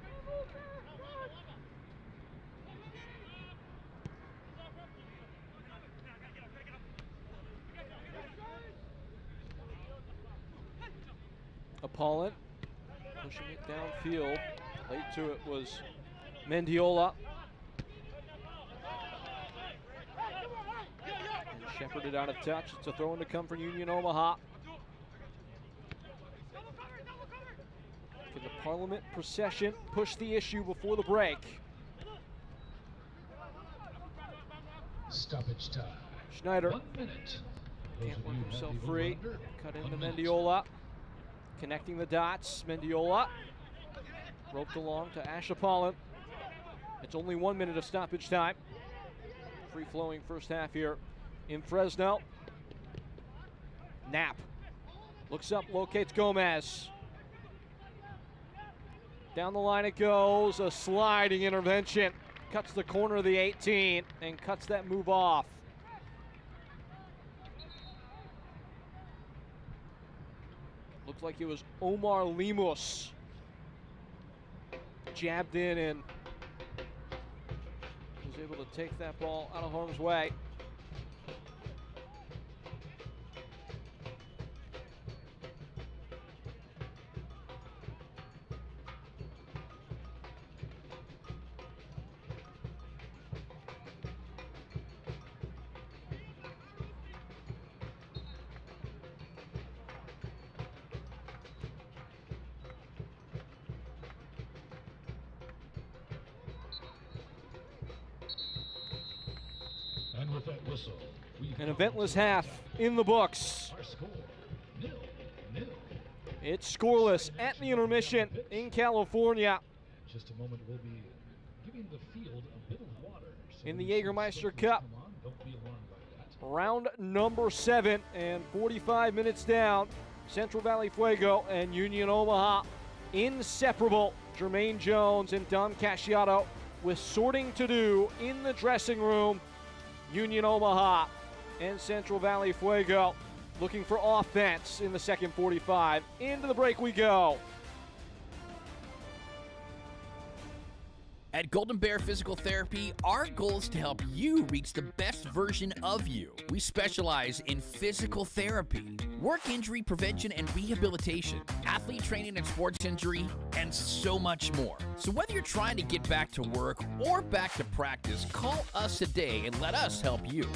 Apollon pushing it downfield. Late to it was Mendiola. And shepherded out of touch. It's a throw in to come for Union Omaha. Can the Parliament procession push the issue before the break? Stoppage time. Schneider 1 minute. can't work himself free. Cut into Mendiola. Connecting the dots. Mendiola roped along to Ash Apollon. It's only 1 minute of stoppage time. Free-flowing first half here in Fresno. Knapp looks up, locates Gomez. Down the line it goes, a sliding intervention. Cuts the corner of the 18 and cuts that move off. Looks like it was Omar Lemus. Jabbed in and was able to take that ball out of harm's way. And with that whistle, An eventless half in the books. our score, 0-0. It's scoreless at the intermission in California. In just a moment, we'll be giving the field a bit of water. So In the when you see Jägermeister something Cup. come on, don't be alarmed by that. Round number 7 and 45 minutes down. Central Valley Fuego and Union Omaha inseparable. Jermaine Jones and Dom Casciato with sorting to do in the dressing room. Union Omaha and Central Valley Fuego looking for offense in the second 45. Into the break we go. At Golden Bear Physical Therapy, our goal is to help you reach the best version of you. We specialize in physical therapy, work injury prevention and rehabilitation, athlete training and sports injury, and so much more. So whether you're trying to get back to work or back to practice, call us today and let us help you.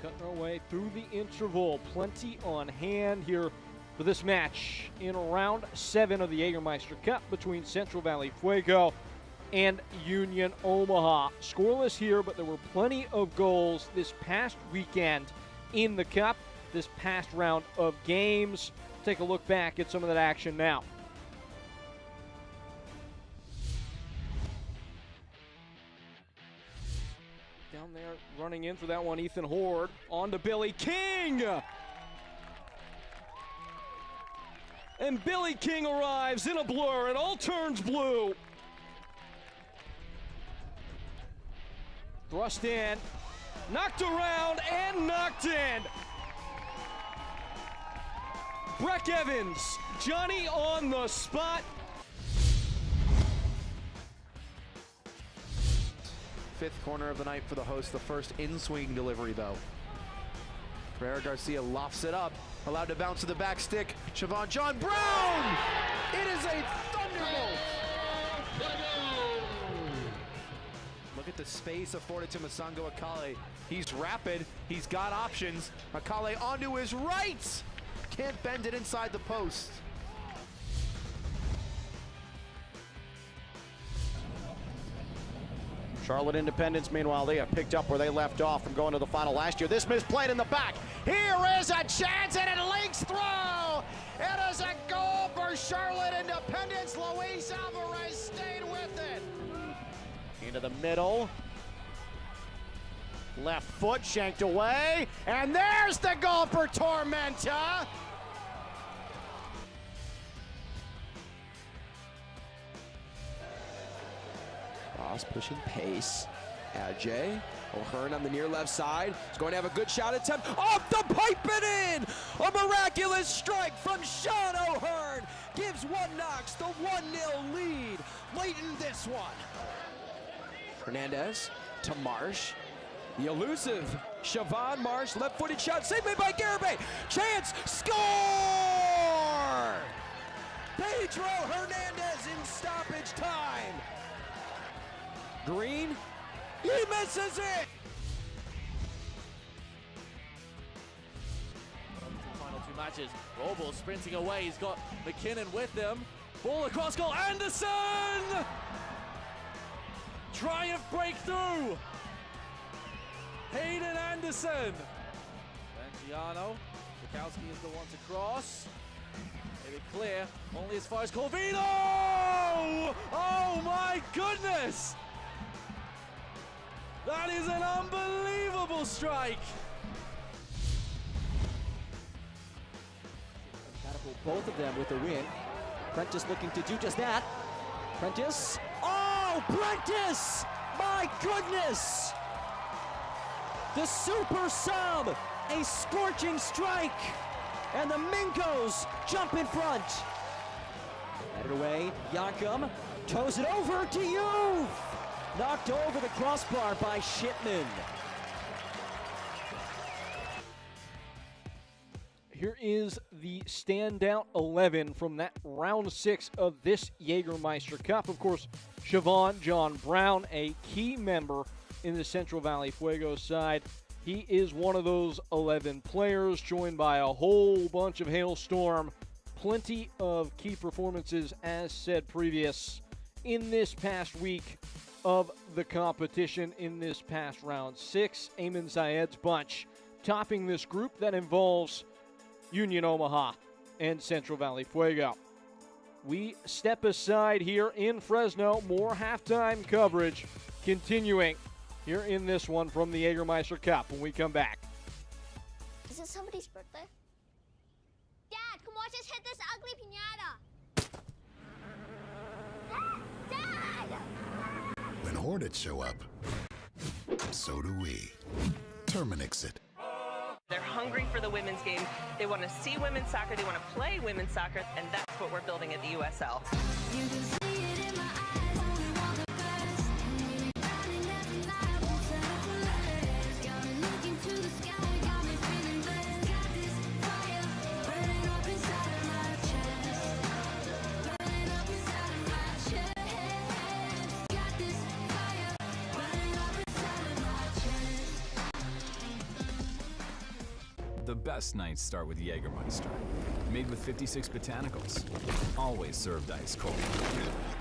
Cutting our way through the interval. Plenty on hand here for this match in round 7 of the Jägermeister Cup between Central Valley Fuego and Union Omaha. Scoreless here, but there were plenty of goals this past weekend in the Cup, this past round of games. Take a look back at some of that action now. Down there, running in for that one, Ethan Horde. On to Billy King! And Billy King arrives in a blur. It all turns blue. Thrust in, knocked around, and knocked in. Breck Evans, Johnny on the spot. Fifth corner of the night for the host, the first in-swing delivery though. Pereira Garcia lofts it up, allowed to bounce to the back stick. Siobhan John Brown! It is a thunderbolt! Look at the space afforded to Masango Akale. He's rapid, he's got options. Akale onto his right! Can't bend it inside the post. Charlotte Independence, meanwhile, they have picked up where they left off from going to the final last year. This misplayed in the back. Here is a chance, and it links through. It is a goal for Charlotte Independence. Luis Alvarez stayed with it. Into the middle. Left foot shanked away, and there's the goal for Tormenta. Ross pushing pace. Ajay O'Hearn on the near left side is going to have a good shot attempt. Off the pipe and in! A miraculous strike from Sean O'Hearn gives One Knox the 1-0 lead late in this one. Hernandez to Marsh. The elusive Siobhan Marsh, left-footed shot, saved by Garibay. Chance, score! Pedro Hernandez in stoppage time. Green, he misses it! Final two matches. Robo sprinting away. He's got McKinnon with him. Ball across goal. Anderson! Triumph breakthrough! Hayden Anderson. Bengiano. Bukowski is the one to cross. Maybe clear. Only as far as Corvino! Oh my goodness! That is an unbelievable strike. Both of them with a win. Prentice looking to do just that. Prentice. Oh, Prentice! My goodness! The super sub, a scorching strike, and the Minkos jump in front. Headed away, Yakum toes it over to Youth. Knocked over the crossbar by Shipman. Here is the standout 11 from that round 6 of this Jägermeister Cup. Of course, Siobhan John Brown, a key member in the Central Valley Fuego side. He is one of those 11 players, joined by a whole bunch of Hailstorm. Plenty of key performances, as said previous, in this past week of the competition, in this past round 6. Ayman Zayed's bunch topping this group that involves Union Omaha and Central Valley Fuego. We step aside here in Fresno. More halftime coverage continuing here in this one from the Jägermeister Cup when we come back. Is it somebody's birthday? Dad, come watch us hit this ugly piñata. Dad! When Hornets show up, so do we. Terminix it. They're hungry for the women's game. They want to see women's soccer. They want to play women's soccer, and that's what we're building at the USL. The best nights start with Jägermeister. Made with 56 botanicals. Always served ice cold. It would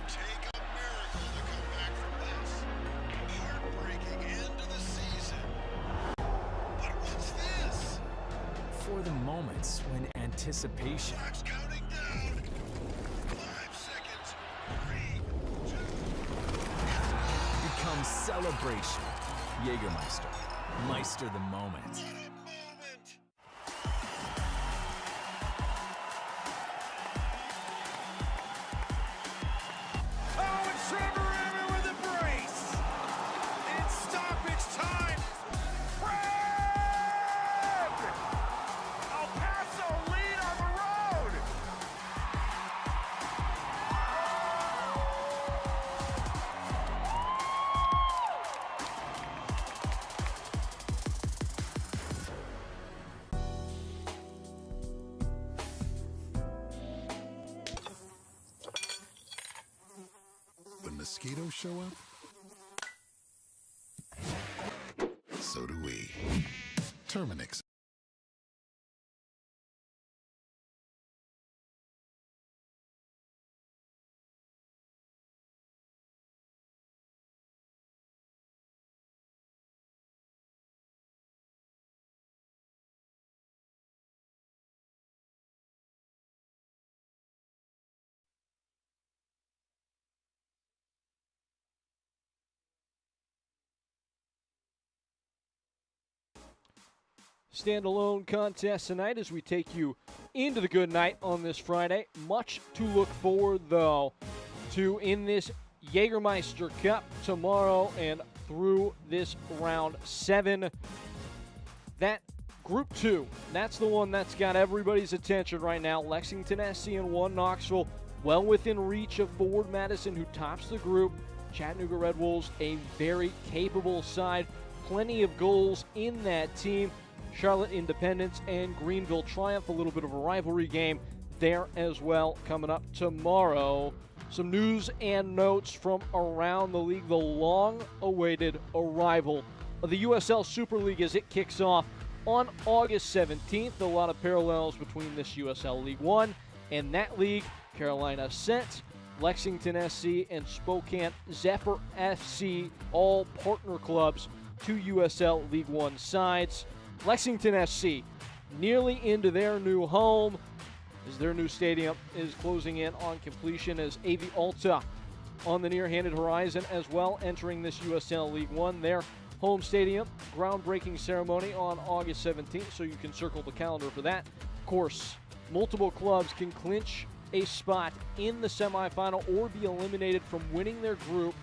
take a miracle to come back from this. Heartbreaking end to the season. But what's this? For the moments when anticipation Clock's counting down. 5 seconds. 3, 2. becomes celebration. Jägermeister. Meister the moment. What a moment. Oh, and Trevor Emmett with a brace. It's stoppage time. Fred! El Paso lead on the road. When mosquitoes show up, so do we. Terminix. Standalone contest tonight as we take you into the good night on this Friday. Much to look forward, though, to in this Jägermeister Cup tomorrow and through this round 7. That Group 2, that's the one that's got everybody's attention right now. Lexington SC and 1 Knoxville, well within reach of Ford Madison, who tops the group. Chattanooga Red Wolves, a very capable side. Plenty of goals in that team. Charlotte Independence and Greenville Triumph, a little bit of a rivalry game there as well coming up tomorrow. Some news and notes from around the league. The long-awaited arrival of the USL Super League as it kicks off on August 17th. A lot of parallels between this USL League One and that league. Carolina Ascent, Lexington SC, and Spokane Zephyr FC, all partner clubs to USL League One sides. Lexington SC nearly into their new home as their new stadium is closing in on completion, as AV Alta on the near-handed horizon as well, entering this USL League One. Their home stadium, groundbreaking ceremony on August 17th, so you can circle the calendar for that. Of course, multiple clubs can clinch a spot in the semifinal or be eliminated from winning their group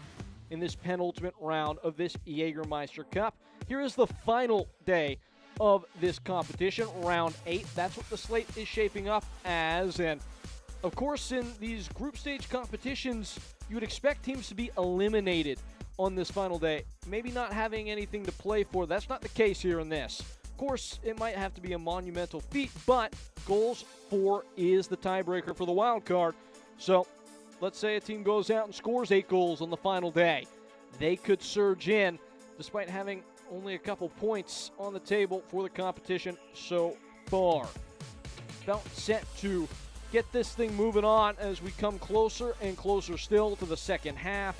in this penultimate round of this Jägermeister Cup. Here is the final day of this competition, round 8. That's what the slate is shaping up as. And of course, in these group stage competitions, you would expect teams to be eliminated on this final day, maybe not having anything to play for. That's not the case here in this. Of course, it might have to be a monumental feat, but goals for is the tiebreaker for the wild card. So let's say a team goes out and scores 8 goals on the final day. They could surge in despite having only a couple points on the table for the competition so far. About set to get this thing moving on as we come closer and closer still to the second half.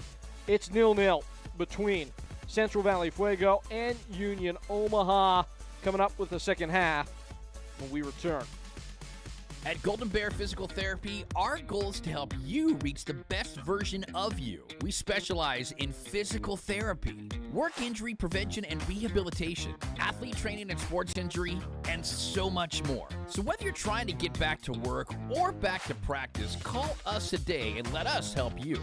It's 0-0 between Central Valley Fuego and Union Omaha. Coming up with the second half when we return. At Golden Bear Physical Therapy, our goal is to help you reach the best version of you. We specialize in physical therapy, work injury prevention and rehabilitation, athlete training and sports injury, and so much more. So whether you're trying to get back to work or back to practice, call us today and let us help you.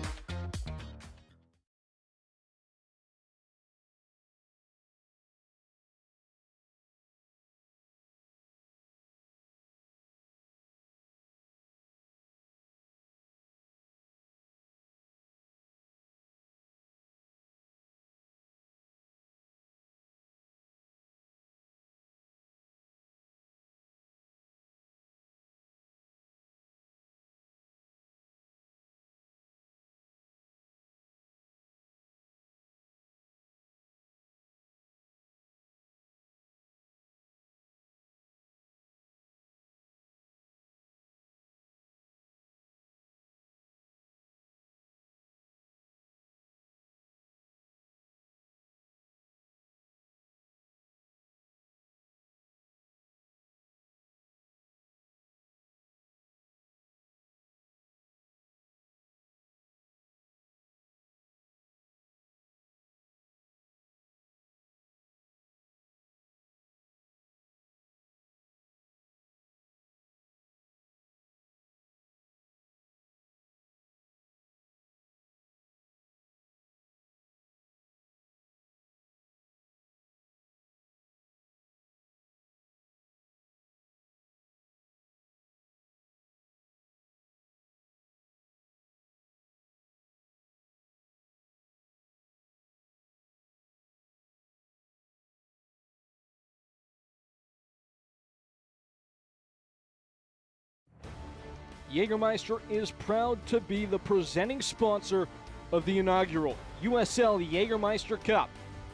Jägermeister is proud to be the presenting sponsor of the inaugural USL Jägermeister Cup.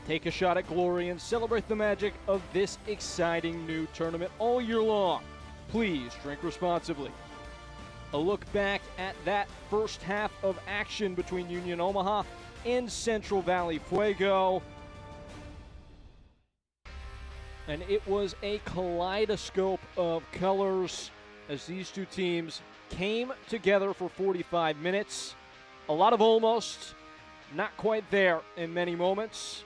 Take a shot at glory and celebrate the magic of this exciting new tournament all year long. Please drink responsibly. A look back at that first half of action between Union Omaha and Central Valley Fuego. And it was a kaleidoscope of colors as these two teams came together for 45 minutes. A lot of almost, not quite there in many moments.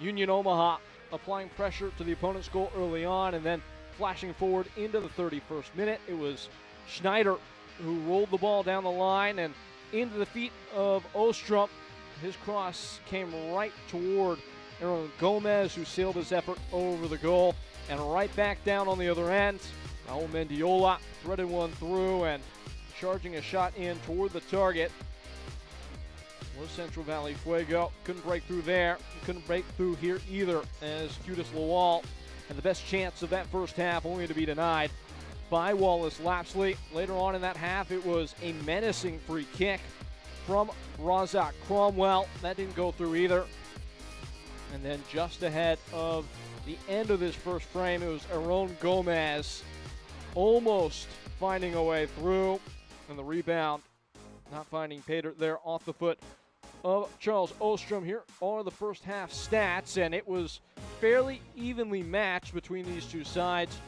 Union Omaha applying pressure to the opponent's goal early on and then flashing forward into the 31st minute. It was Schneider who rolled the ball down the line and into the feet of Ostrom. His cross came right toward Aaron Gomez, who sailed his effort over the goal and right back down on the other end. Raul Mendiola threaded one through and charging a shot in toward the target was Central Valley Fuego. Couldn't break through there. Couldn't break through here either as Cudis Lawal had the best chance of that first half, only to be denied by Wallace Lapsley. Later on in that half, it was a menacing free kick from Razak Cromwell. That didn't go through either. And then just ahead of the end of this first frame, it was Aaron Gomez almost finding a way through. And the rebound, not finding Pater there off the foot of Charles Ostrom. Here are the first half stats, and it was fairly evenly matched between these two sides.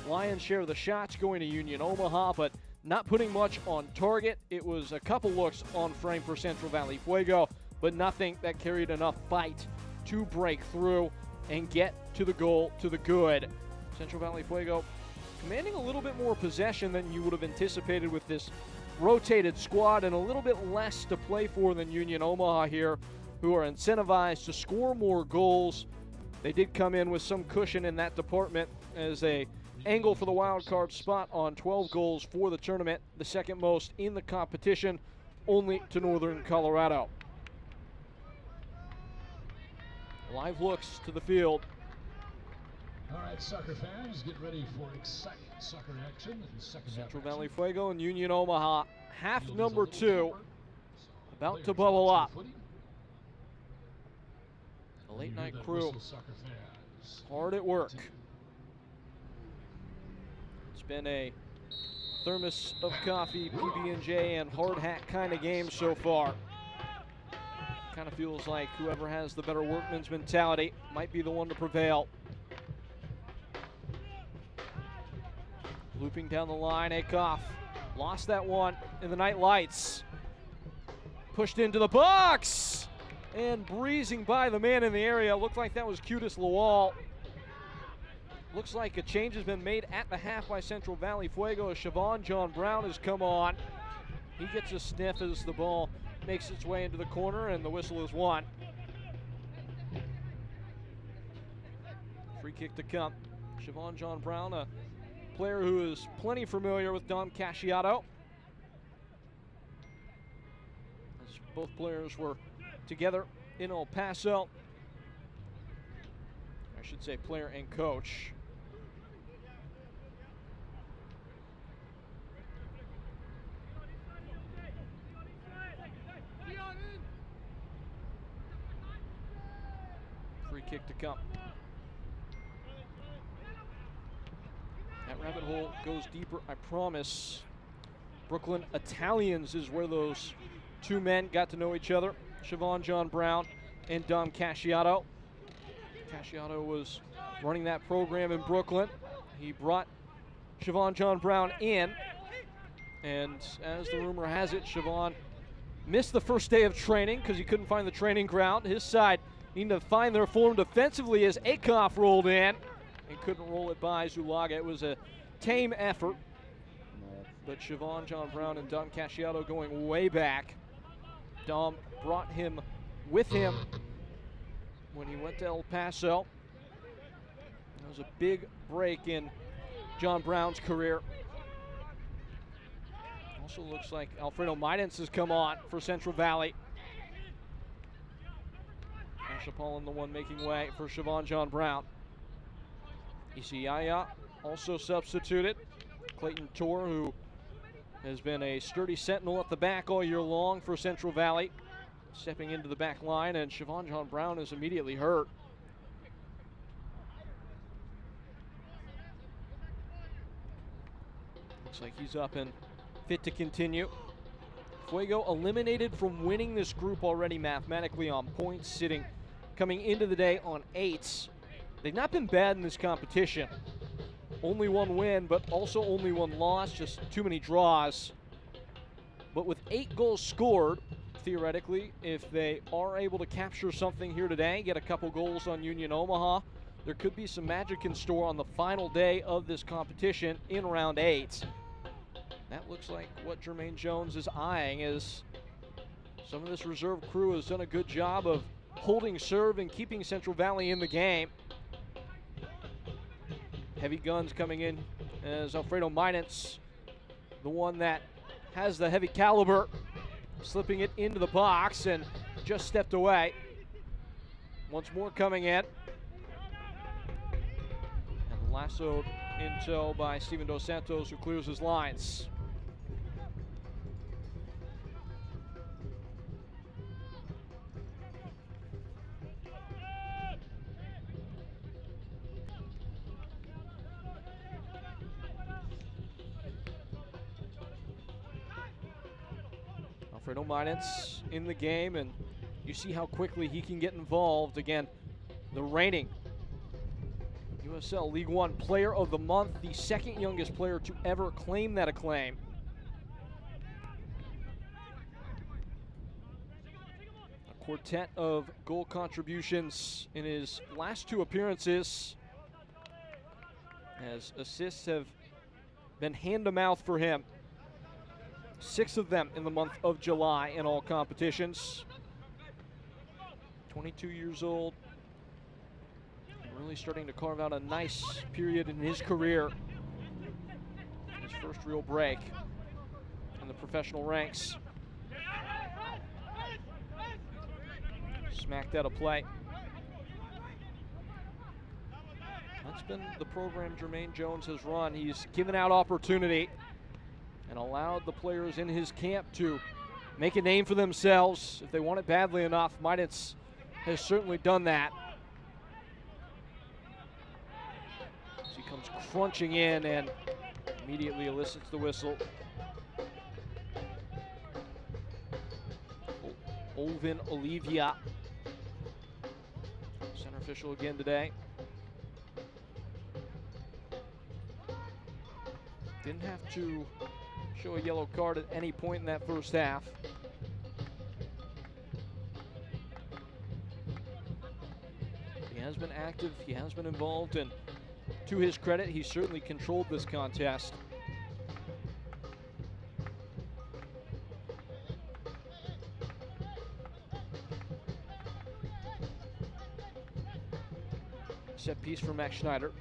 Lion's share of the shots going to Union Omaha, but not putting much on target. It was a couple looks on frame for Central Valley Fuego, but nothing that carried enough fight to break through and get to the goal, to the good. Central Valley Fuego commanding a little bit more possession than you would have anticipated with this rotated squad, and a little bit less to play for than Union Omaha here, who are incentivized to score more goals. They did come in with some cushion in that department as they angle for the wild card spot on 12 goals for the tournament, the second most in the competition, only to Northern Colorado. Live looks to the field. All right, soccer fans, get ready for exciting soccer action in the second half. Central Valley Fuego and Union Omaha, half number 2, about to bubble up. The late night crew hard at work. It's been a thermos of coffee, PB&J, and hard hat kind of game so far. Kind of feels like whoever has the better workman's mentality might be the one to prevail. Looping down the line, Akoff lost that one in the night lights. Pushed into the box and breezing by the man in the area. Looked like that was Cutis Lawal. Looks like a change has been made at the half by Central Valley Fuego as Siobhan John Brown has come on. He gets a sniff as the ball makes its way into the corner, and the whistle is won. Free kick to come. Siobhan John Brown, a player who is plenty familiar with Dom Casciato, as both players were together in El Paso. I should say player and coach. Free kick to come. That rabbit hole goes deeper, I promise. Brooklyn Italians is where those two men got to know each other. Siobhan John Brown and Dom Casciato. Casciato was running that program in Brooklyn. He brought Siobhan John Brown in, and as the rumor has it, Siobhan missed the first day of training because he couldn't find the training ground. His side needed to find their form defensively as Akoff rolled in and couldn't roll it by Zulaga. It was a tame effort, but Siobhan John Brown and Dom Casciato going way back. Dom brought him with him when he went to El Paso. It was a big break in John Brown's career. Also looks like Alfredo Midance has come on for Central Valley. Asha Paulin the one making way for Siobhan John Brown. Isiaya also substituted. Clayton Torr, who has been a sturdy sentinel at the back all year long for Central Valley, stepping into the back line, and Siobhan John Brown is immediately hurt. Looks like he's up and fit to continue. Fuego eliminated from winning this group already mathematically on points, sitting coming into the day on 8. They've not been bad in this competition. Only one win, but also only one loss, just too many draws. But with 8 goals scored, theoretically, if they are able to capture something here today, get a couple goals on Union Omaha, there could be some magic in store on the final day of this competition in round 8. That looks like what Jermaine Jones is eyeing, as some of this reserve crew has done a good job of holding serve and keeping Central Valley in the game. Heavy guns coming in as Alfredo Midance, the one that has the heavy caliber, slipping it into the box and just stepped away. Once more coming in. And lassoed in tow by Steven Dos Santos, who clears his lines. Alfredo Midance in the game, and you see how quickly he can get involved. Again, the reigning USL League One Player of the Month, the second youngest player to ever claim that acclaim. A quartet of goal contributions in his last 2 appearances, as assists have been hand-to-mouth for him. 6 of them in the month of July in all competitions. 22 years old. Really starting to carve out a nice period in his career. His first real break in the professional ranks. Smacked out of play. That's been the program Jermaine Jones has run. He's given out opportunity and allowed the players in his camp to make a name for themselves if they want it badly enough. Meiditz has certainly done that. As he comes crunching in and immediately elicits the whistle. Olvin Olivia, center official again today. Didn't have to show a yellow card at any point in that first half. He has been active, he has been involved, and to his credit, he certainly controlled this contest. Set piece for Max Schneider.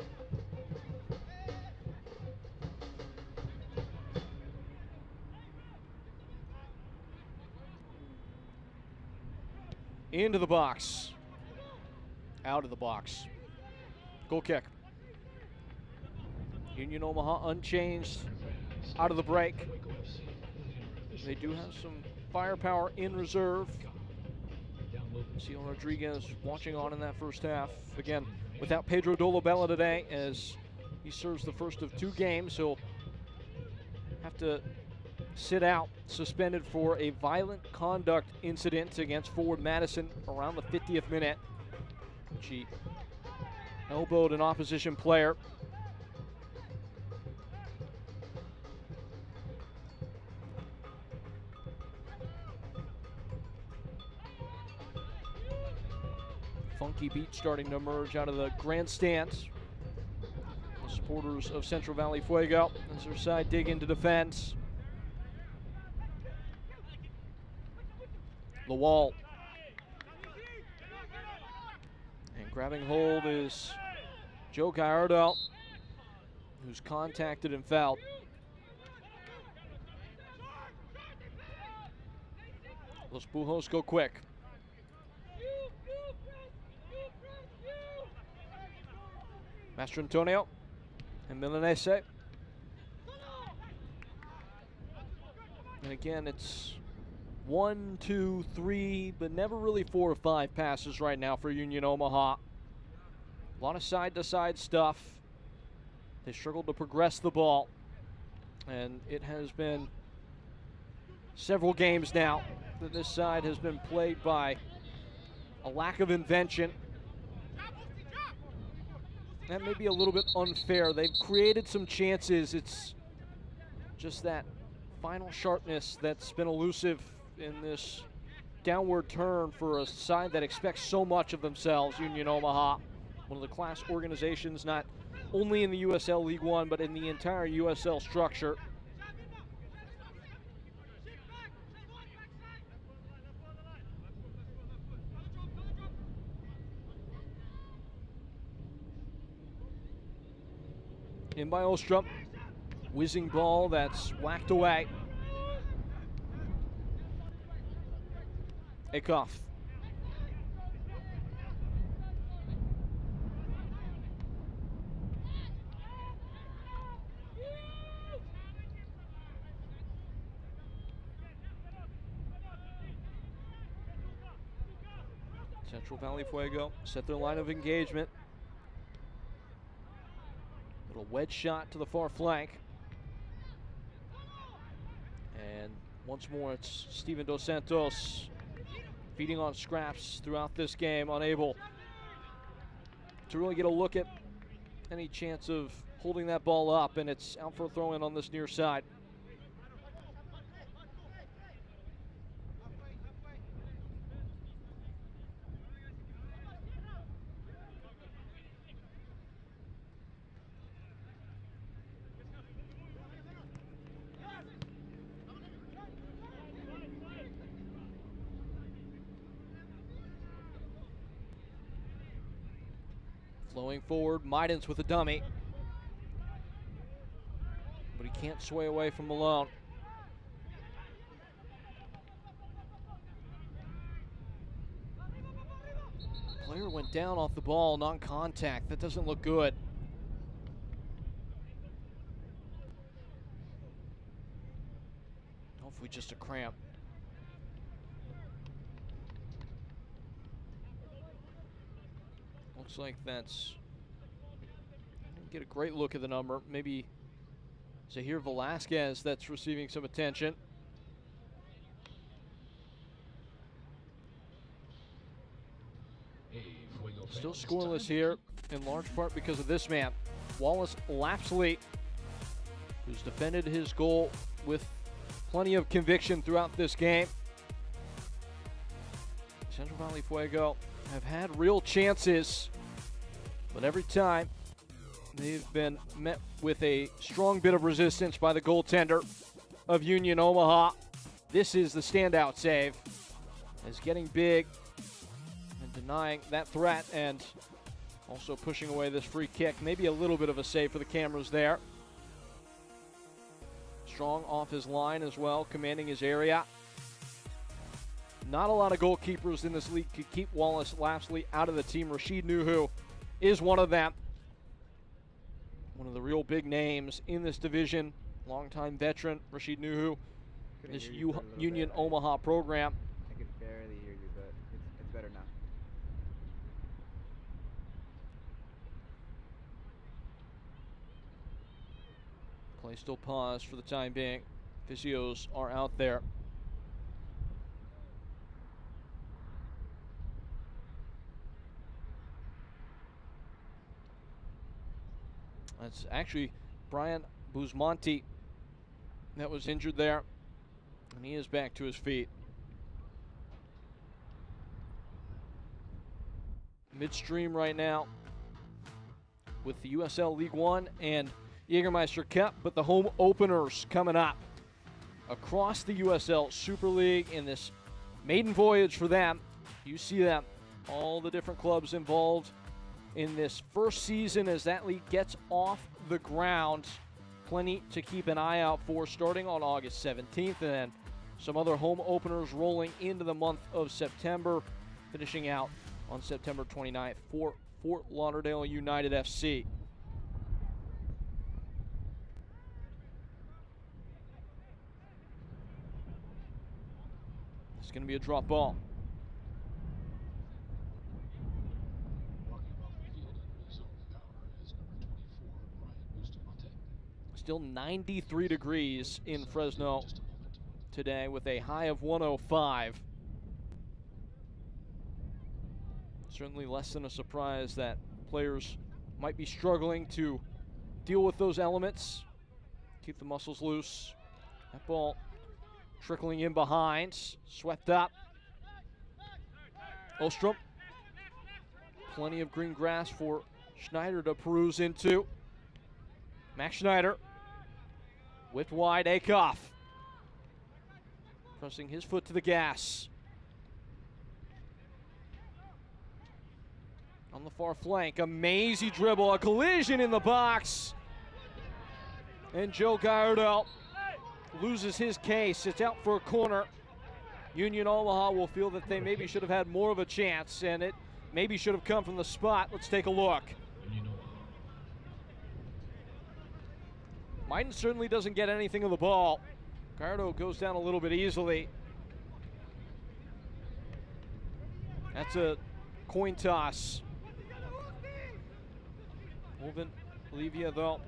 Into the box. Out of the box. Goal kick. Union Omaha unchanged out of the break. They do have some firepower in reserve. Ciel Rodriguez watching on in that first half. Again, without Pedro Dolabella today, as he serves the first of 2 games. He'll have to sit out, suspended for a violent conduct incident against forward Madison around the 50th minute, which he elbowed an opposition player. Funky beat starting to emerge out of the grandstands. The supporters of Central Valley Fuego as their side dig into defense. The wall. And grabbing hold is Joe Gallardo, who's contacted and fouled. Los Bujos go quick. Master Antonio and Milanese. And again, it's 1, 2, 3, but never really 4 or 5 passes right now for Union Omaha. A lot of side-to-side stuff. They struggled to progress the ball. And it has been several games now that this side has been plagued by a lack of invention. That may be a little bit unfair. They've created some chances. It's just that final sharpness that's been elusive in this downward turn for a side that expects so much of themselves. Union Omaha, one of the class organizations not only in the USL League One, but in the entire USL structure. In by Ostrom, whizzing ball that's whacked away. Akoff. Central Valley Fuego set their line of engagement. Little wedge shot to the far flank. And once more, it's Steven Dos Santos feeding on scraps throughout this game, unable to really get a look at any chance of holding that ball up, and it's out for a throw-in on this near side. Flowing forward, Midens with a dummy. But he can't sway away from Malone. Player went down off the ball, non-contact. That doesn't look good. Hopefully just a cramp. Looks like that's... I didn't get a great look at the number. Maybe Zahir Velasquez that's receiving some attention. Still scoreless here, in large part because of this man, Wallace Lapsley, who's defended his goal with plenty of conviction throughout this game. Central Valley Fuego have had real chances, but every time they've been met with a strong bit of resistance by the goaltender of Union Omaha. This is the standout save, as getting big and denying that threat and also pushing away this free kick. Maybe a little bit of a save for the cameras there. Strong off his line as well, commanding his area. Not a lot of goalkeepers in this league could keep Wallace Lapsley out of the team. Rashid Nuhu is one of them. One of the real big names in this division. Longtime veteran, Rashid Nuhu. This Union Omaha program. I could barely hear you, but it's better now. Play still paused for the time being. Physios are out there. That's actually Brian Busmonti that was injured there, and he is back to his feet. Midstream right now with the USL League One and Jägermeister Cup, but the home openers coming up across the USL Super League in this maiden voyage for them. You see them, all the different clubs involved in this first season as that league gets off the ground. Plenty to keep an eye out for starting on August 17th, and then some other home openers rolling into the month of September, finishing out on September 29th for Fort Lauderdale United FC. It's going to be a drop ball. Still 93 degrees in Fresno today with a high of 105. Certainly less than a surprise that players might be struggling to deal with those elements, keep the muscles loose. That ball trickling in behind, swept up. Ostrom. Plenty of green grass for Schneider to peruse into. Max Schneider. Whipped wide, Akoff. Pressing his foot to the gas. On the far flank, a mazy dribble, a collision in the box. And Joe Gallardo loses his case. It's out for a corner. Union Omaha will feel that they maybe should have had more of a chance, and it maybe should have come from the spot. Let's take a look. Midens certainly doesn't get anything of the ball. Gallardo goes down a little bit easily. That's a coin toss. Ulvin Olivia, though,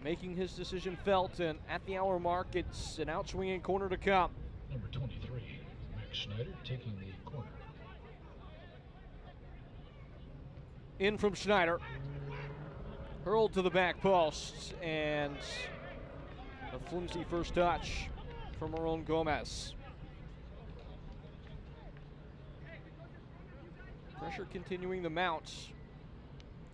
making his decision felt, and at the hour mark, it's an outswinging corner to come. Number 23, Max Schneider taking the corner. In from Schneider. Hurled to the back post, and a flimsy first touch from Maron Gomez. Pressure continuing the mount.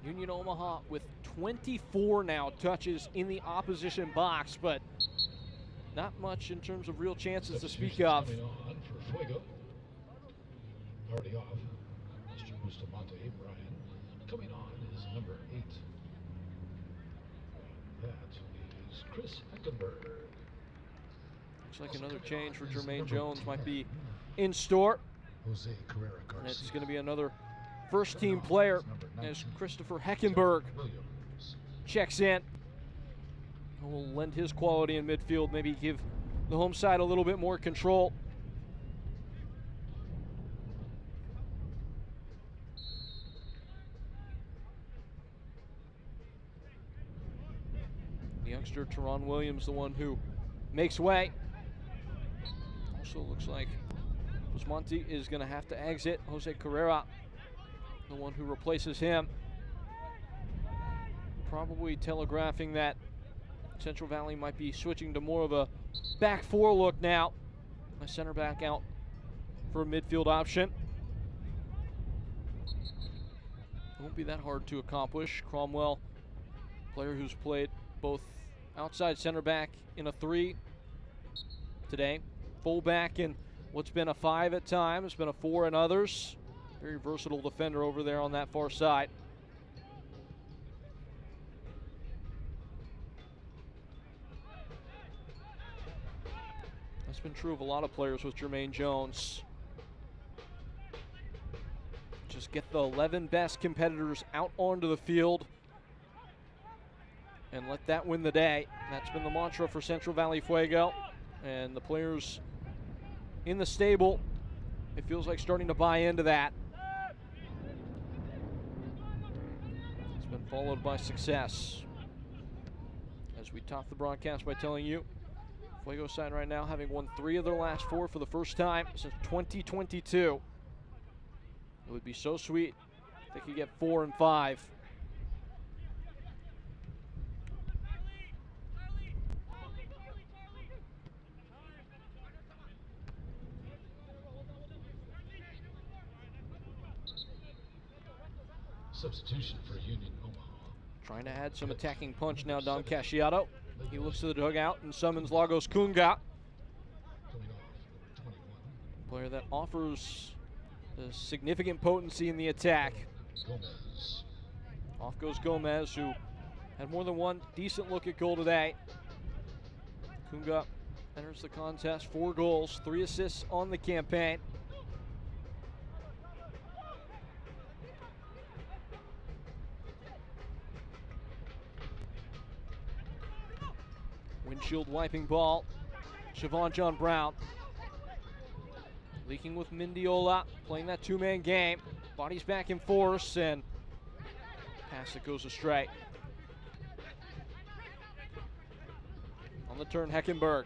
Union Omaha with 24 now touches in the opposition box, but not much in terms of real chances to speak of. On for Fuego. Already off. Mr. Bustamante, Brian Coming on is number 8. That is Chris Heckenberg. Looks like another change for Jermaine Jones might be in store. Jose Carrera Garcia. And it's going to be another first-team player as Christopher Heckenberg checks in. And will lend his quality in midfield, maybe give the home side a little bit more control. The youngster Teron Williams, the one who makes way. Also looks like Busmonte is going to have to exit. Jose Carrera, the one who replaces him. Probably telegraphing that Central Valley might be switching to more of a back four look now. A center back out for a midfield option. It won't be that hard to accomplish. Cromwell, player who's played both outside center back in a 3 today, full back in what's been a 5 at times, been a 4 in others. Very versatile defender over there on that far side. That's been true of a lot of players with Jermaine Jones. Just get the 11 best competitors out onto the field and let that win the day. That's been the mantra for Central Valley Fuego. And the players in the stable, it feels like starting to buy into that. It's been followed by success. As we top the broadcast by telling you, Fuego side right now having won 3 of their last 4 for the first time since 2022. It would be so sweet if they could get 4 and 5. Substitution for Union Omaha. Trying to add some attacking punch now, Dom Casciato. He looks to the dugout and summons Lagos Kunga. Player that offers a significant potency in the attack. Gomez. Off goes Gomez, who had more than one decent look at goal today. Kunga enters the contest, 4 goals, 3 assists on the campaign. Windshield wiping ball. Siobhan John Brown. Leaking with Mendiola, playing that 2-man game. Bodies back in force, and pass that goes astray. On the turn, Heckenberg.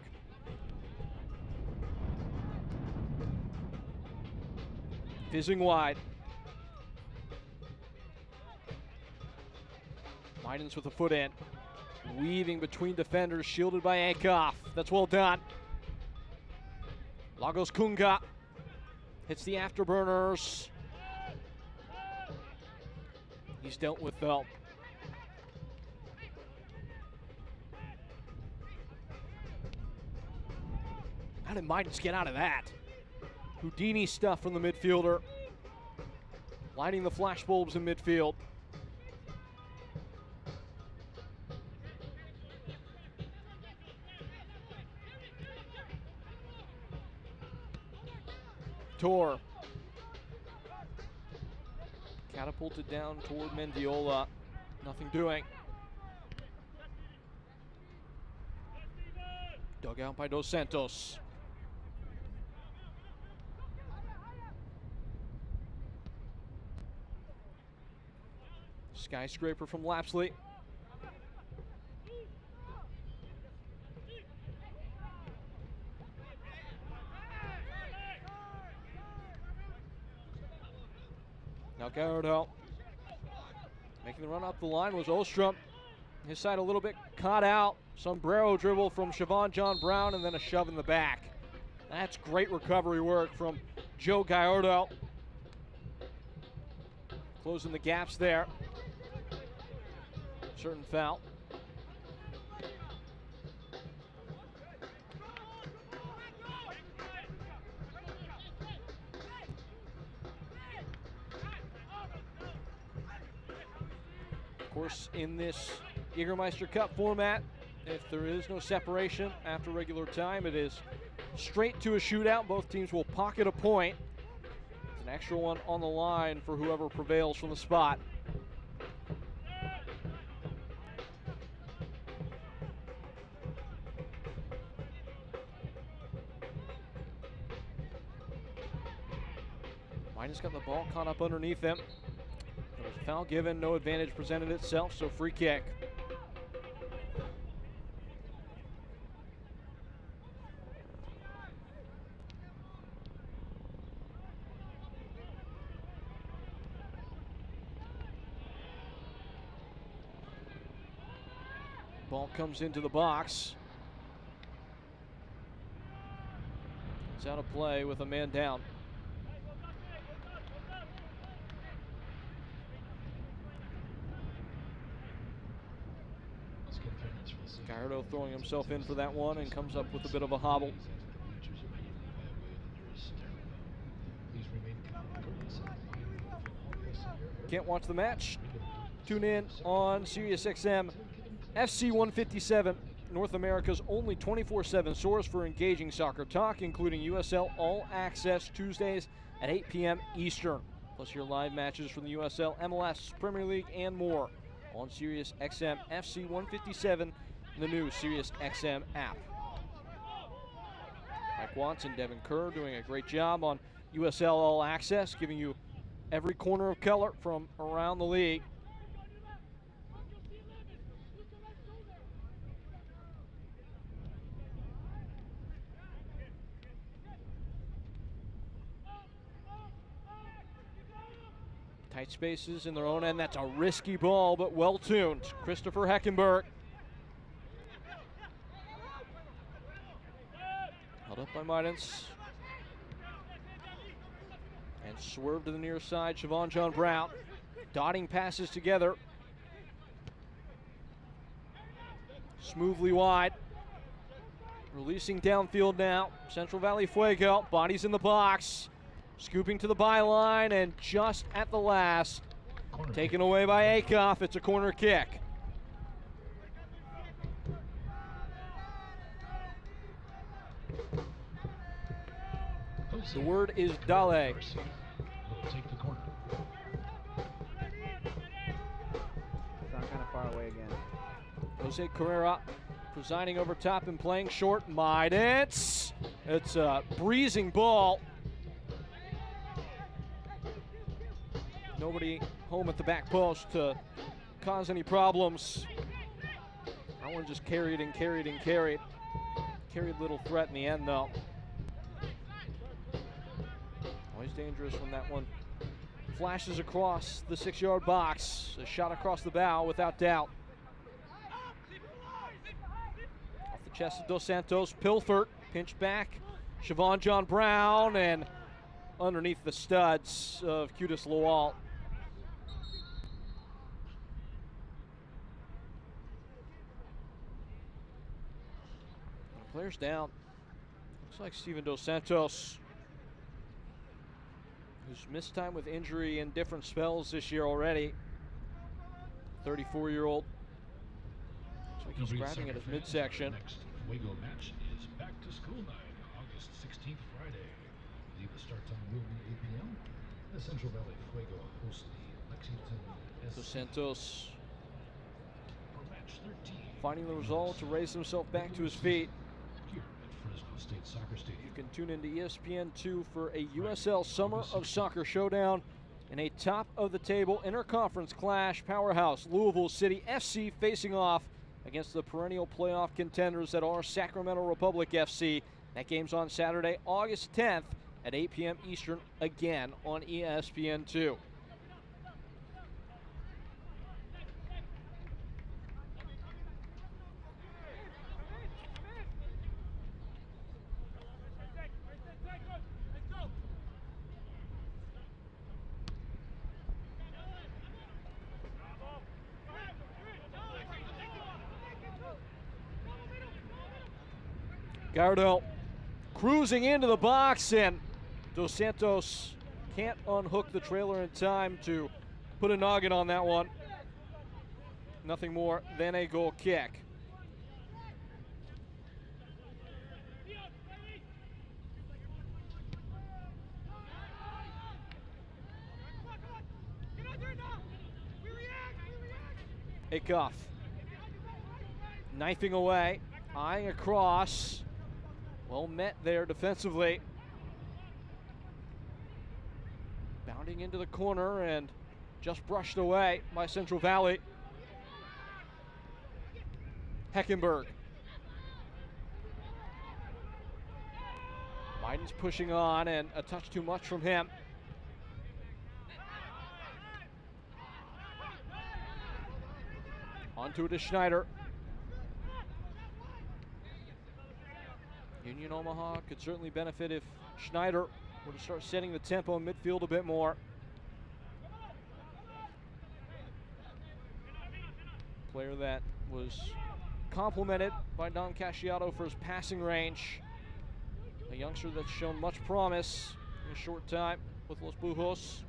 Fizzing wide. Widens with a foot in. Weaving between defenders, shielded by Akoff. That's well done. Lagos Kunga hits the afterburners. He's dealt with though. How did Midens get out of that? Houdini stuff from the midfielder. Lighting the flash bulbs in midfield. Tor. Catapulted down toward Mendiola. Nothing doing. Dug out by Dos Santos. Skyscraper from Lapsley. Now Gallardo making the run up the line was Ostrom. His side a little bit caught out. Sombrero dribble from Siobhan John Brown and then a shove in the back. That's great recovery work from Joe Gallardo. Closing the gaps there. Certain foul. course, in this Jägermeister Cup format, if there is no separation after regular time, it is straight to a shootout. Both teams will pocket a point. It's an extra one on the line for whoever prevails from the spot. Mine's got the ball caught up underneath them. There was a foul given, no advantage presented itself, so free kick. Ball comes into the box. It's out of play with a man down. Gallardo throwing himself in for that one and comes up with a bit of a hobble. Can't watch the match? Tune in on SiriusXM. FC 157, North America's only 24/7 source for engaging soccer talk, including USL All Access Tuesdays at 8 p.m. Eastern. Plus your live matches from the USL, MLS, Premier League, and more on SiriusXM FC 157 and the new SiriusXM app. Mike Watson, Devin Kerr doing a great job on USL All Access, giving you every corner of color from around the league. Tight spaces in their own end. That's a risky ball, but well tuned. Christopher Heckenberg. Held up by Midens. And swerved to the near side, Siobhan John Brown. Dotting passes together. Smoothly wide. Releasing downfield now. Central Valley Fuego. Bodies in the box. Scooping to the byline, and just at the last, taken away by Akoff. It's a corner kick. The word is Dale. Take the corner. So I'm kind of far away again. Jose Carrera presiding over top and playing short. Midens. It's a breezing ball. Nobody home at the back post to cause any problems. That one just carried and carried and carried. Carried little threat in the end, though. Always dangerous when that one flashes across the 6-yard box. A shot across the bow, without doubt. Off the chest of Dos Santos, Pilfert, pinched back. Siobhan John Brown, and underneath the studs of Qudis Lawal. Players down. Looks like Steven Dos Santos, who's missed time with injury in different spells this year already. 34-year-old. Looks like he's grabbing at his midsection. Next Fuego match is back to school night, August 16th, Friday. I believe the start time will be 8 p.m. The Central Valley Fuego hosts the Lexington Dos Santos for match 13. finding the result to raise himself back to his feet. Here at Fresno State Soccer Stadium. You can tune into ESPN2 for a USL Summer of Soccer showdown in a top-of-the-table interconference clash. Powerhouse Louisville City FC facing off against the perennial playoff contenders that are Sacramento Republic FC. That game's on Saturday, August 10th at 8 p.m. Eastern, again on ESPN2. Gardo cruising into the box, and Dos Santos can't unhook the trailer in time to put a noggin on that one. nothing more than a goal kick. Acuff knifing away, eyeing across. Well met there defensively. Bounding into the corner and just brushed away by Central Valley. Heckenberg. Biden's pushing on and a touch too much from him. Onto it is Schneider. Union Omaha could certainly benefit if Schneider were to start setting the tempo in midfield a bit more. Player that was complimented by Don Casciato for his passing range. A youngster that's shown much promise in a short time with Los Bujos.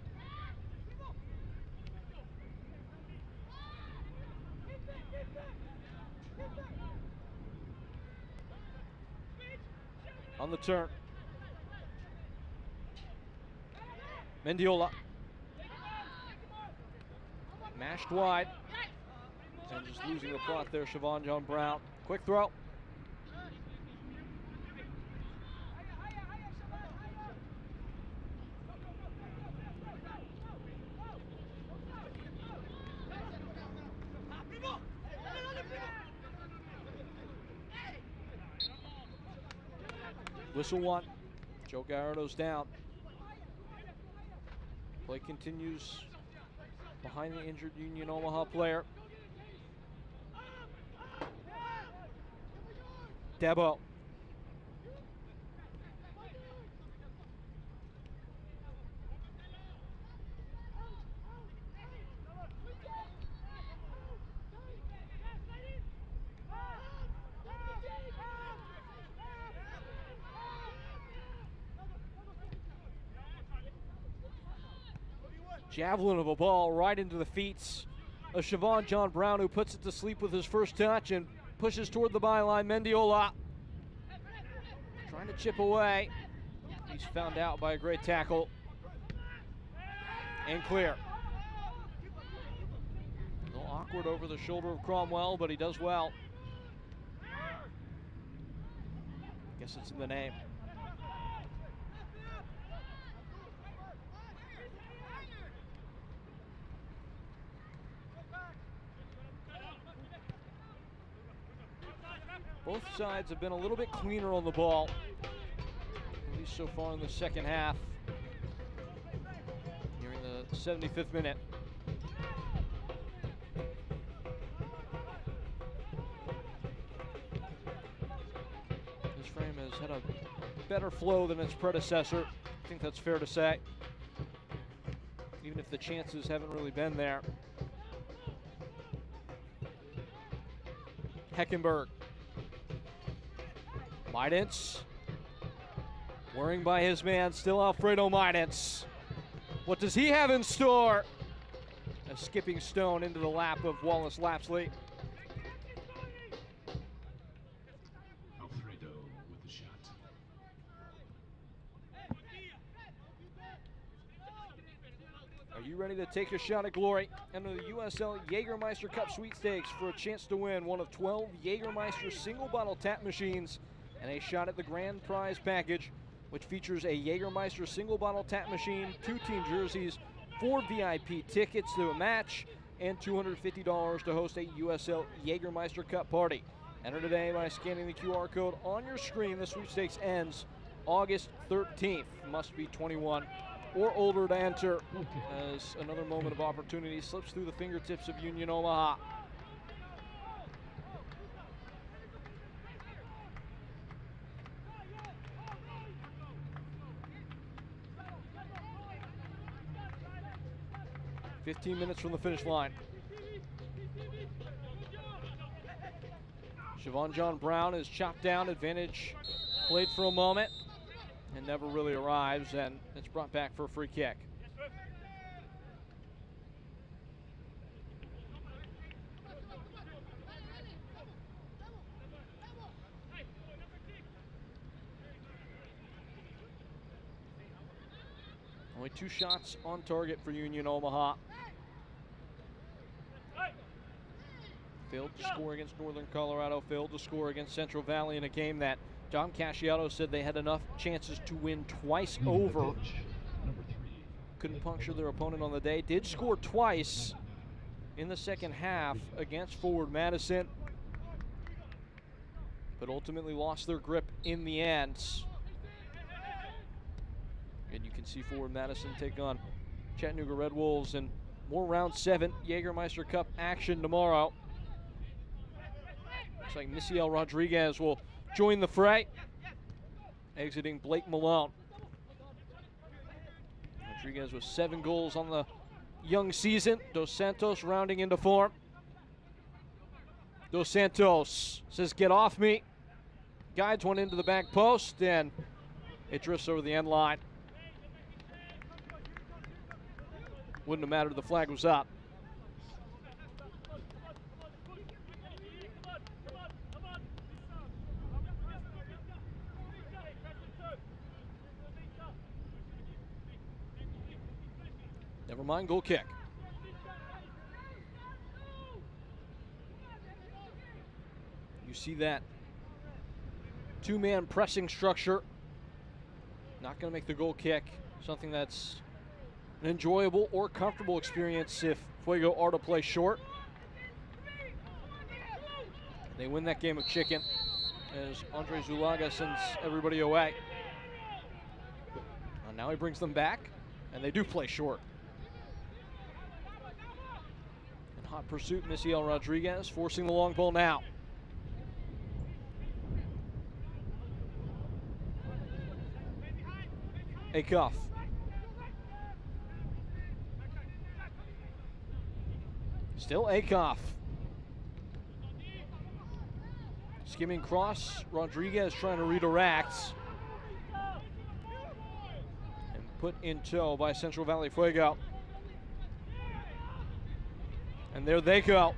On the turn. Mendiola. Mashed wide. And just losing the plot there, Siobhan John Brown. Quick throw. Whistle one. Joe Gallardo's down. Play continues behind the injured Union Omaha player. Debo. Javelin of a ball right into the feet of Siobhan John Brown, who puts it to sleep with his first touch and pushes toward the byline. Mendiola trying to chip away. He's found out by a great tackle. And clear. A little awkward over the shoulder of Cromwell, but he does well. Guess it's in the name. Both sides have been a little bit cleaner on the ball, at least so far in the second half. Nearing the 75th minute. This frame has had a better flow than its predecessor. I think that's fair to say, even if the chances haven't really been there. Heckenberg. Midance, worrying by his man, still Alfredo Midance. What does he have in store? A skipping stone into the lap of Wallace Lapsley. Alfredo with the shot. Are you ready to take a shot at glory? Enter the USL Jägermeister Cup Sweepstakes for a chance to win one of 12 Jägermeister single bottle tap machines and a shot at the grand prize package, which features a Jägermeister single bottle tap machine, 2 team jerseys, 4 VIP tickets to a match, and $250 to host a USL Jägermeister Cup party. Enter today by scanning the QR code on your screen. The sweepstakes ends August 13th. Must be 21 or older to enter, as another moment of opportunity slips through the fingertips of Union Omaha. "15 minutes from the finish line." Siobhan John Brown is chopped down. Advantage played for a moment and never really arrives, and it's brought back for a free kick. Only 2 shots on target for Union Omaha. Failed to score against Northern Colorado, failed to score against Central Valley in a game that Dom Casciato said they had enough chances to win twice over. Couldn't puncture their opponent on the day. Did score twice in the second half against Forward Madison, but ultimately lost their grip in the end. And you can see Forward Madison take on Chattanooga Red Wolves and more round 7 Jägermeister Cup action tomorrow. Looks like Misiel Rodriguez will join the fray, exiting Blake Malone. Rodriguez with 7 goals on the young season. Dos Santos rounding into form. Dos Santos says, "Get off me." Guides one into the back post, and it drifts over the end line. Wouldn't have mattered, the flag was up. Never mind, goal kick. You see that 2-man pressing structure. Not going to make the goal kick something that's an enjoyable or comfortable experience if Fuego are to play short. They win that game of chicken as Andre Zulaga sends everybody away. And now he brings them back, and they do play short. In hot pursuit, Misiel Rodriguez forcing the long ball now. Acuff. Still Acuff. Skimming cross, Rodriguez trying to redirect. And put in tow by Central Valley Fuego. And there they go.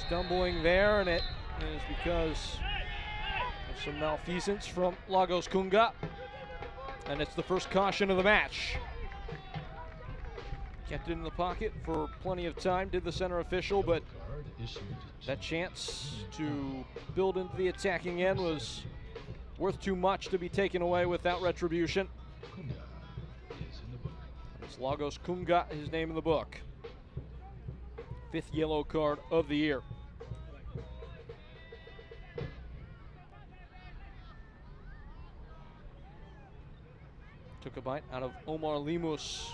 Stumbling there, and it is because of some malfeasance from Lagos Kunga. And it's the first caution of the match. Kept it in the pocket for plenty of time, did the center official, but that chance to build into the attacking end was worth too much to be taken away without retribution. It's Lagos Kunga, his name in the book. 5th yellow card of the year. Took a bite out of Omar Limus.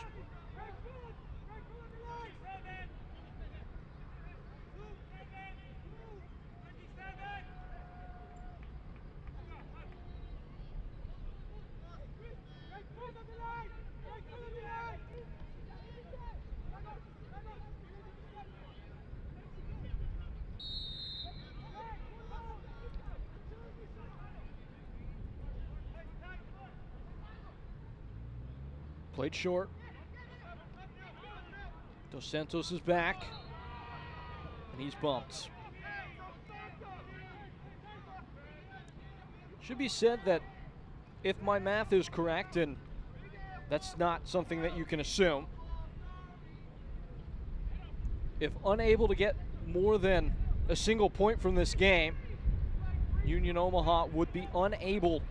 Played short. Dos Santos is back, and he's bumped. Should be said that if my math is correct, and that's not something that you can assume, if unable to get more than a single point from this game, Union Omaha would be unable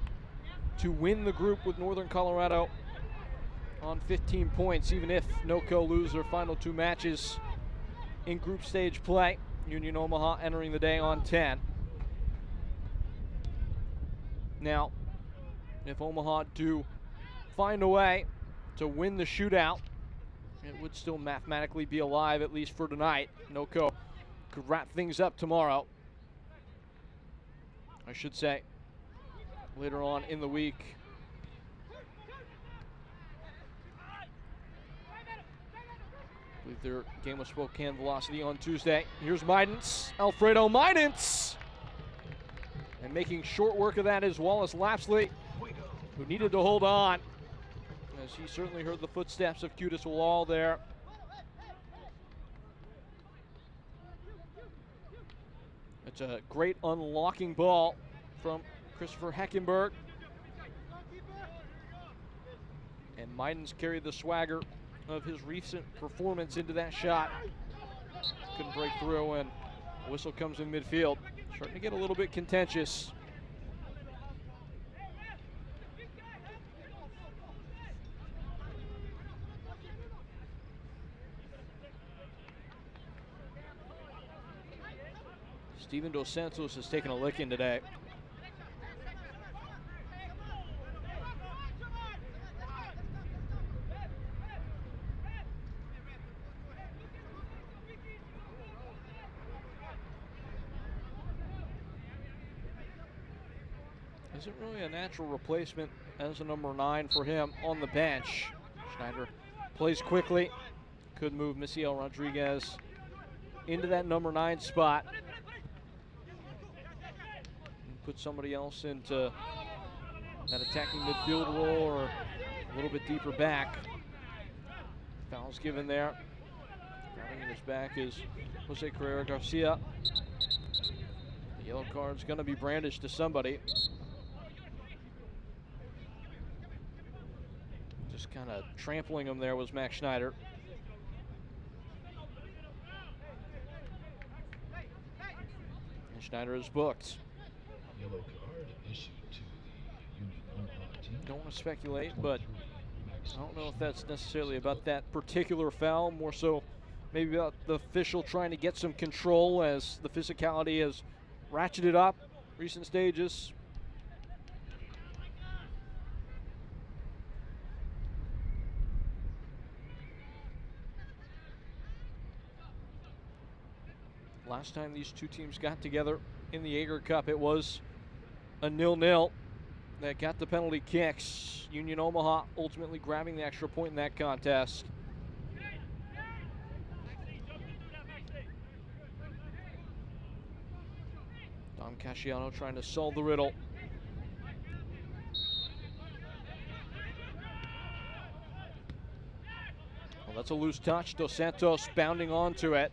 to win the group with Northern Colorado on 15 points, even if NOCO lose their final 2 matches in group stage play. Union Omaha entering the day on 10. Now, if Omaha do find a way to win the shootout, it would still mathematically be alive, at least for tonight. NOCO could wrap things up tomorrow, I should say, later on in the week. I believe their game of Spokane Velocity on Tuesday. Here's Midance, Alfredo Midance. And making short work of that is Wallace Lapsley, who needed to hold on, as he certainly heard the footsteps of Qudis Wallal there. It's a great unlocking ball from Christopher Heckenberg. And Midens carried the swagger of his recent performance into that shot. Couldn't break through, and whistle comes in midfield. Starting to get a little bit contentious. Steven Dos Santos has taken a licking today. Isn't really a natural replacement as a number 9 for him on the bench. Schneider plays quickly. Could move Misiel Rodriguez into that number 9 spot. And put somebody else into that attacking midfield role or a little bit deeper back. Foul's given there. Grabbing in his back is Jose Carrera Garcia. The yellow card's going to be brandished to somebody. Just kind of trampling him there was Max Schneider. And Schneider is booked. Yellow card issued to the Union Omaha team. Don't want to speculate, but I don't know if that's necessarily about that particular foul, more so maybe about the official trying to get some control as the physicality has ratcheted up recent stages. Last time these two teams got together in the Jaeger Cup, it was a 0-0 that got the penalty kicks. Union Omaha ultimately grabbing the extra point in that contest. Dom Casciano trying to solve the riddle. Well, that's a loose touch. Dos Santos bounding onto it.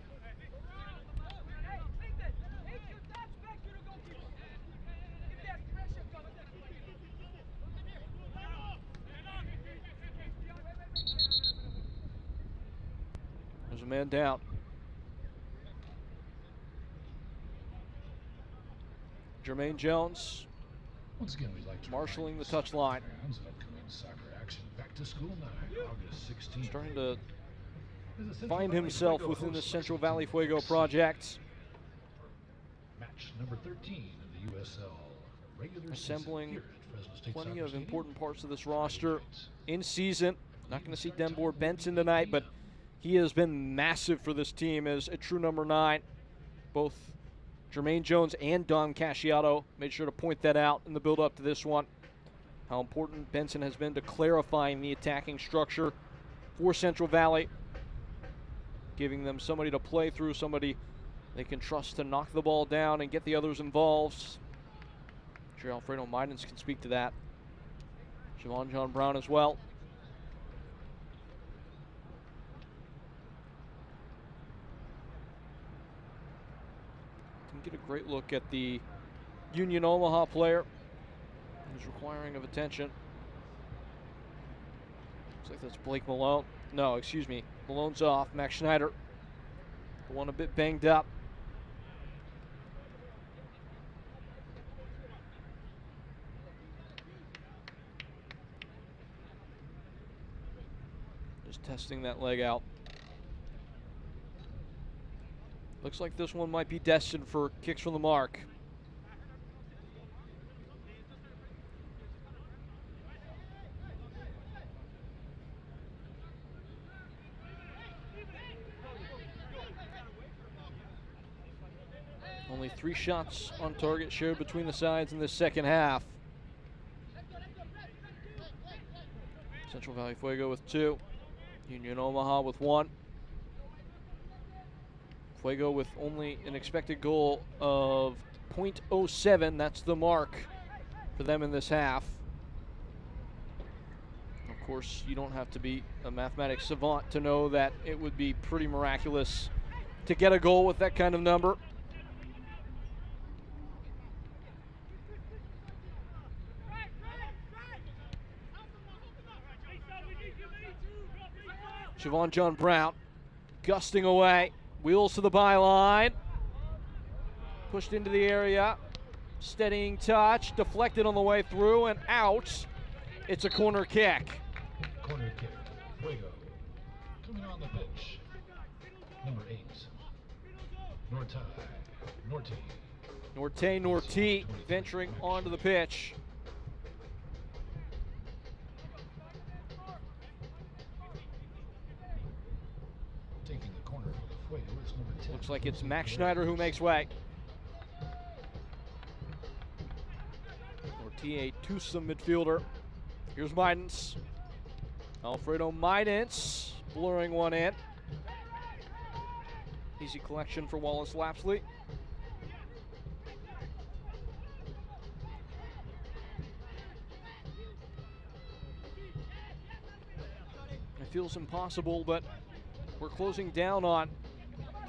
There's a man down. Jermaine Jones Once again, we'd like to marshalling the touch line. fans of upcoming soccer action. Back to school night, August 16th. Starting to Is the Central find Valley himself Fuego within the hosts Central Lexington Valley Fuego FC. project. Match number 13 of the USL regular Assembling season here at Fresno State plenty Soccer of Stadium. important parts of this roster in season. Not going to see Denbor Benson tonight, but he has been massive for this team as a true number 9. Both Jermaine Jones and Dom Casciano made sure to point that out in the build-up to this one. How important Benson has been to clarifying the attacking structure for Central Valley. Giving them somebody to play through, somebody they can trust to knock the ball down and get the others involved. I'm sure Alfredo Midens can speak to that. Siobhan John Brown as well. Get a great look at the Union Omaha player who's requiring of attention. Looks like that's Blake Malone. No, excuse me. Malone's off. Max Schneider, the one a bit banged up. Just testing that leg out. Looks like this one might be destined for kicks from the mark. Only 3 shots on target shared between the sides in the second half. Central Valley Fuego with 2. Union Omaha with 1. Fuego with only an expected goal of .07. That's the mark for them in this half. Of course, you don't have to be a mathematics savant to know that it would be pretty miraculous to get a goal with that kind of number. Siobhan John Brown gusting away. Wheels to the byline. Pushed into the area. Steadying touch. Deflected on the way through and out. It's a corner kick. Corner kick. Fuego. Coming on the pitch. Number 8. Norte venturing onto the pitch. Taking the corner for the Fuego is number 10. Looks like it's Max Schneider who makes way. Norte, a twosome midfielder. Here's Midens. Alfredo Midens blurring one in. Easy collection for Wallace Lapsley. It feels impossible, but we're closing down on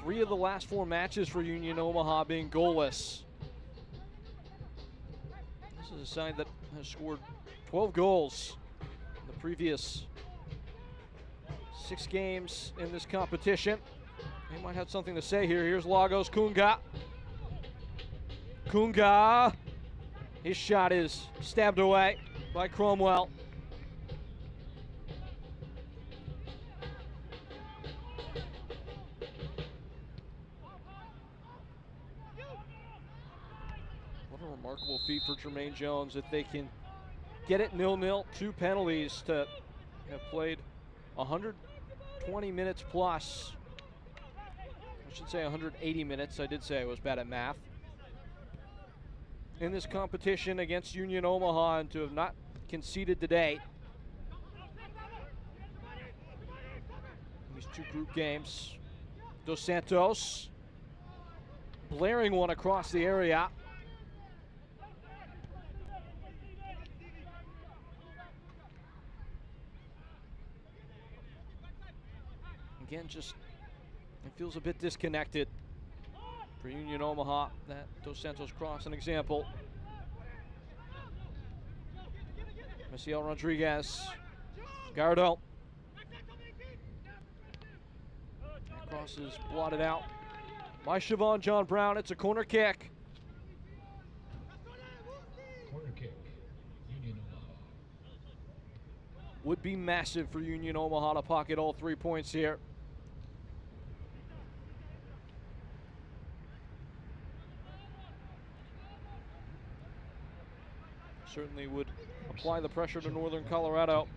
3 of the last 4 matches for Union Omaha being goalless. This is a side that has scored 12 goals in the previous 6 games in this competition. He might have something to say here. Here's Lagos Kunga. Kunga. His shot is stabbed away by Cromwell. What a remarkable feat for Jermaine Jones if they can get it 0-0, 2 penalties to have played 120 minutes plus. I should say 180 minutes. I did say I was bad at math. In this competition against Union Omaha and to have not conceded today. These 2 group games. Dos Santos blaring one across the area. Again, just it feels a bit disconnected for Union Omaha. That Dos Santos cross, an example. Maciel Rodriguez. Gardo. That cross is blotted out by Siobhan John Brown. It's a corner kick. Corner kick. Union Omaha. Would be massive for Union Omaha to pocket all 3 points here. Certainly would apply the pressure to Northern Colorado.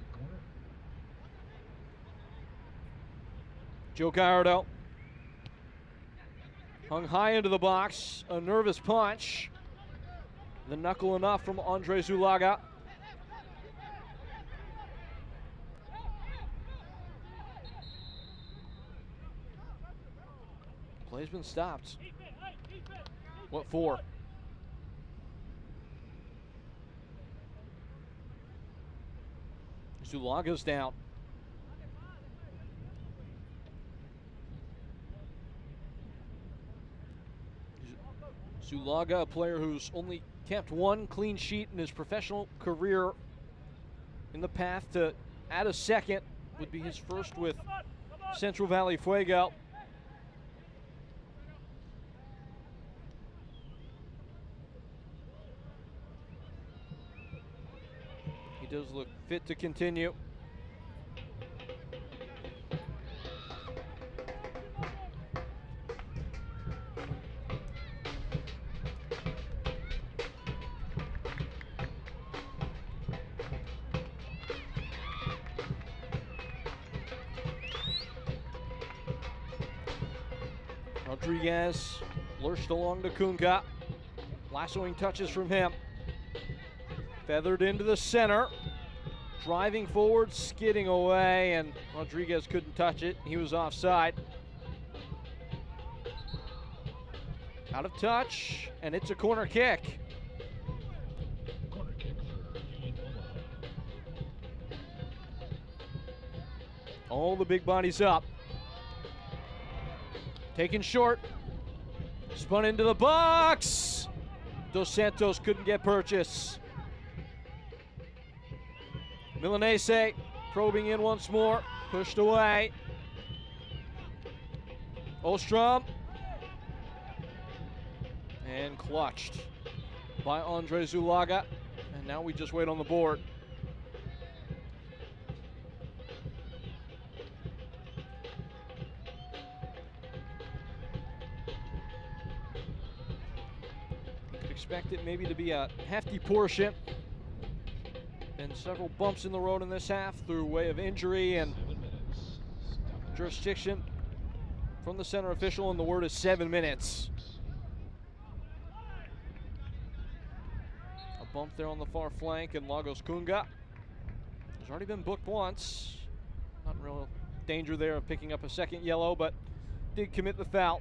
Joe Gallardo hung high into the box, a nervous punch. The knuckle enough from Andre Zulaga. Play's been stopped. What for? Zulaga's down. Zulaga, a player who's only kept 1 clean sheet in his professional career. In the path to add a second, would be his first with Central Valley Fuego. Does look fit to continue. Rodriguez lurched along to Kunga. Lassoing touches from him. Feathered into the center. Driving forward, skidding away, and Rodriguez couldn't touch it. He was offside. Out of touch, and it's a corner kick. Corner kick for Union Omaha. All the big bodies up. Taken short. Spun into the box. Dos Santos couldn't get purchase. Milanese probing in once more, pushed away. Ostrom. And clutched by Andre Zulaga. And now we just wait on the board. Expect it maybe to be a hefty portion. Been several bumps in the road in this half through way of injury and jurisdiction from the center official, and the word is 7 minutes. A bump there on the far flank, and Lagos Kunga has already been booked once. Not in real danger there of picking up a second yellow, but did commit the foul.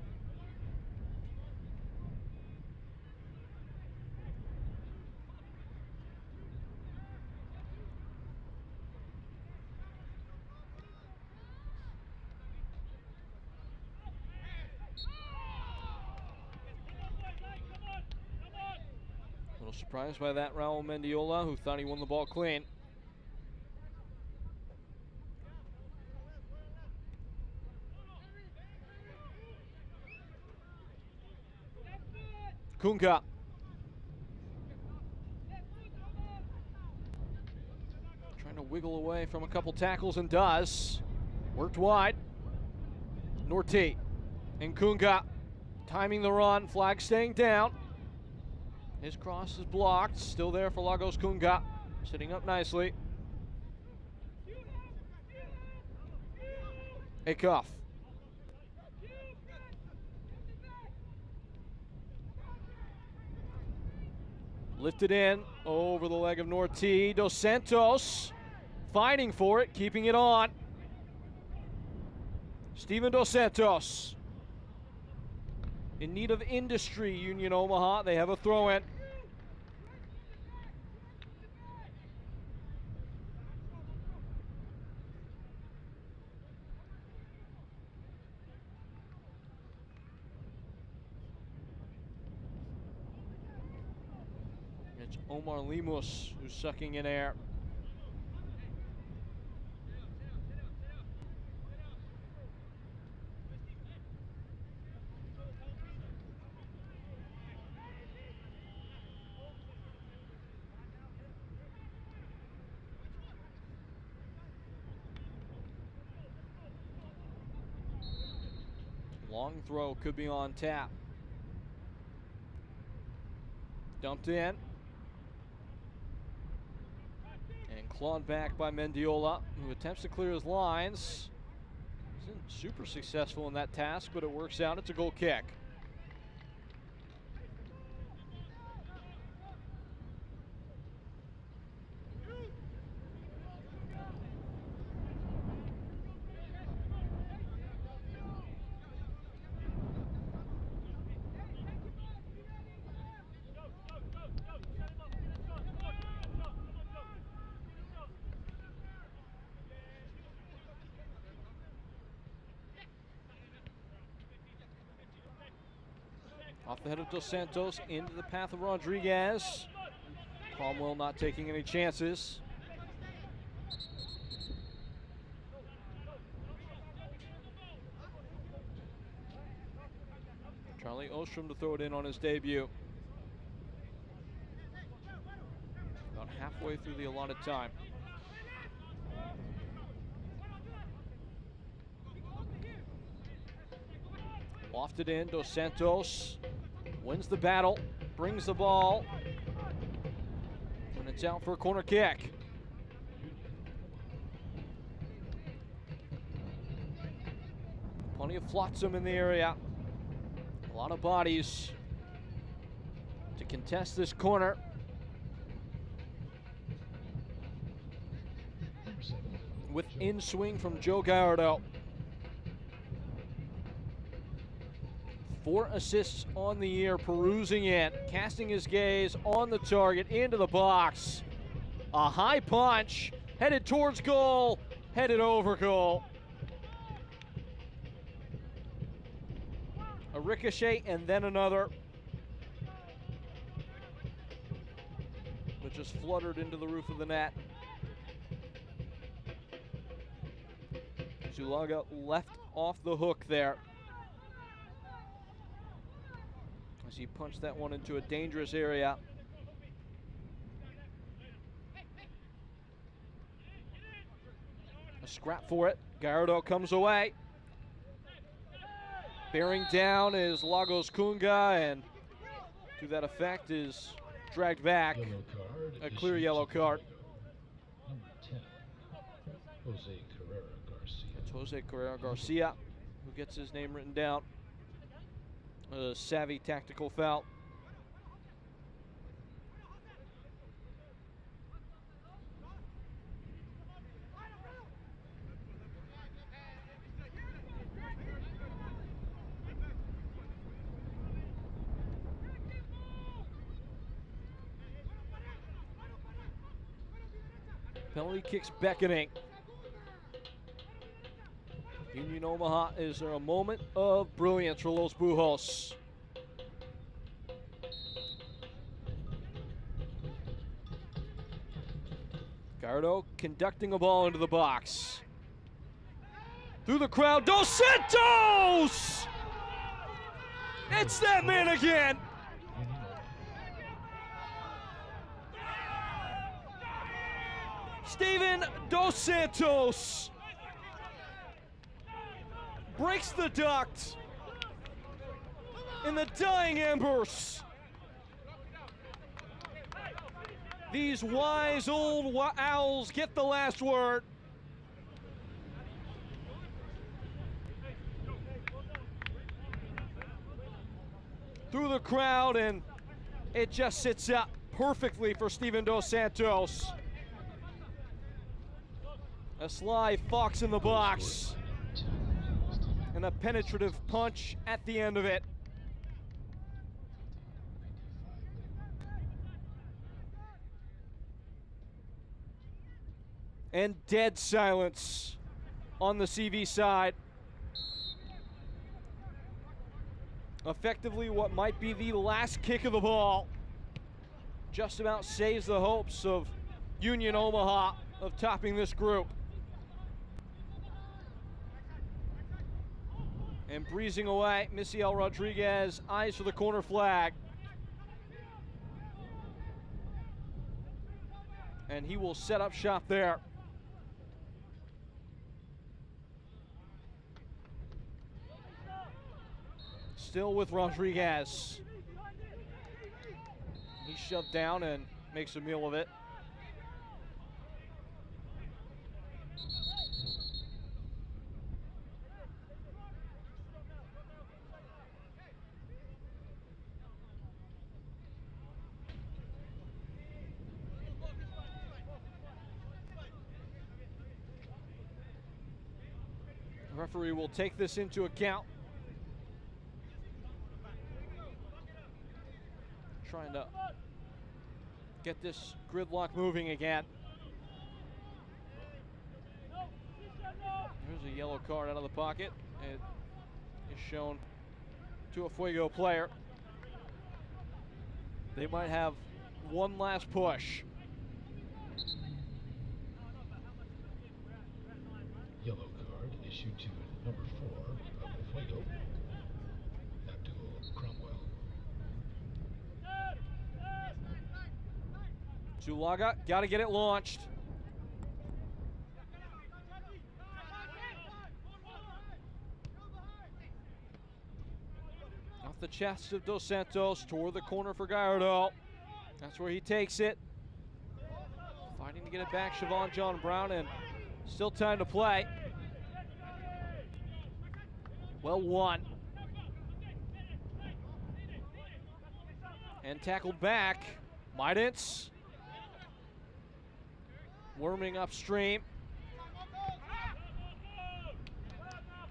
A little surprised by that, Raul Mendiola, who thought he won the ball clean. Kunga. Trying to wiggle away from a couple tackles and does. Worked wide. Norti and Kunga timing the run, flag staying down. His cross is blocked, still there for Lagos Kunga, sitting up nicely. A cuff. Lifted in over the leg of Norti. Dos Santos fighting for it, keeping it on. Steven Dos Santos in need of industry, Union Omaha. They have a throw in. It's Omar Lemus who's sucking in air. Long throw could be on tap. Dumped in. And clawed back by Mendiola, who attempts to clear his lines. Isn't super successful in that task, but it works out. It's a goal kick. Off the head of Dos Santos, into the path of Rodriguez. Cromwell not taking any chances. Charlie Ostrom to throw it in on his debut. About halfway through the allotted time. Lofted in, Dos Santos wins the battle, brings the ball, and it's out for a corner kick. Plenty of flotsam in the area. A lot of bodies to contest this corner. With in swing from Joe Gallardo. 4 assists on the year, perusing in, casting his gaze on the target, into the box. A high punch, headed towards goal, headed over goal. A ricochet and then another. But just fluttered into the roof of the net. Zulaga left off the hook there. as he punched that one into a dangerous area. A scrap for it. Gallardo comes away. Bearing down is Lagos Kunga, and to that effect is dragged back. A clear yellow card. Number 10, Jose Carrera Garcia. It's Jose Carrera Garcia who gets his name written down. A savvy tactical foul. Penalty kicks beckoning. Union Omaha, is there a moment of brilliance for Los Bujos? Gallardo conducting a ball into the box. Through the crowd, Dos Santos! It's that man again! Steven Dos Santos breaks the duct in the dying embers. These wise old owls get the last word. Through the crowd, and it just sits up perfectly for Steven Dos Santos. A sly fox in the box. And a penetrative punch at the end of it. And dead silence on the CV side. Effectively what might be the last kick of the ball. Just about saves the hopes of Union Omaha of topping this group. And breezing away, Misiel Rodriguez, eyes for the corner flag. And he will set up shop there. Still with Rodriguez. He's shoved down and makes a meal of it. The referee will take this into account. Trying to get this gridlock moving again. There's a yellow card out of the pocket. It is shown to a Fuego player. They might have one last push. Yellow card issued to number 4 of Fuego, Abdul Cromwell. Zulaga, got to get it launched. Off the chest of Dos Santos toward the corner for Gallardo. That's where he takes it. Fighting to get it back, Siobhan John Brown, and still time to play. Well won. And tackled back, Midance. Worming upstream.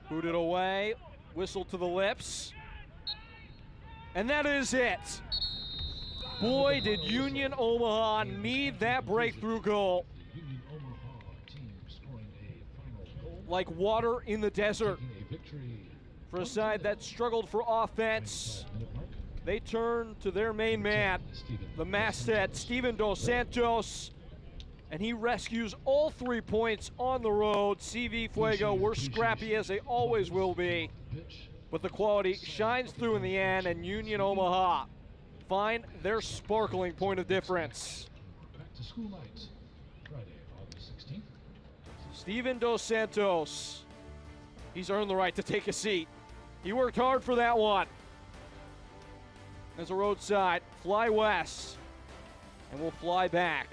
Booted away, whistle to the lips. And that is it. Boy, did Union Omaha need that breakthrough goal. Like water in the desert. For a side that struggled for offense, they turn to their main man, the masthead, Steven Dos Santos, and he rescues all 3 points on the road. CV Fuego were scrappy as they always will be. but the quality shines through in the end, and Union Omaha find their sparkling point of difference. Back to school night, Friday, August 16th. Steven Dos Santos, he's earned the right to take a seat. He worked hard for that one. There's a roadside, fly west, and we'll fly back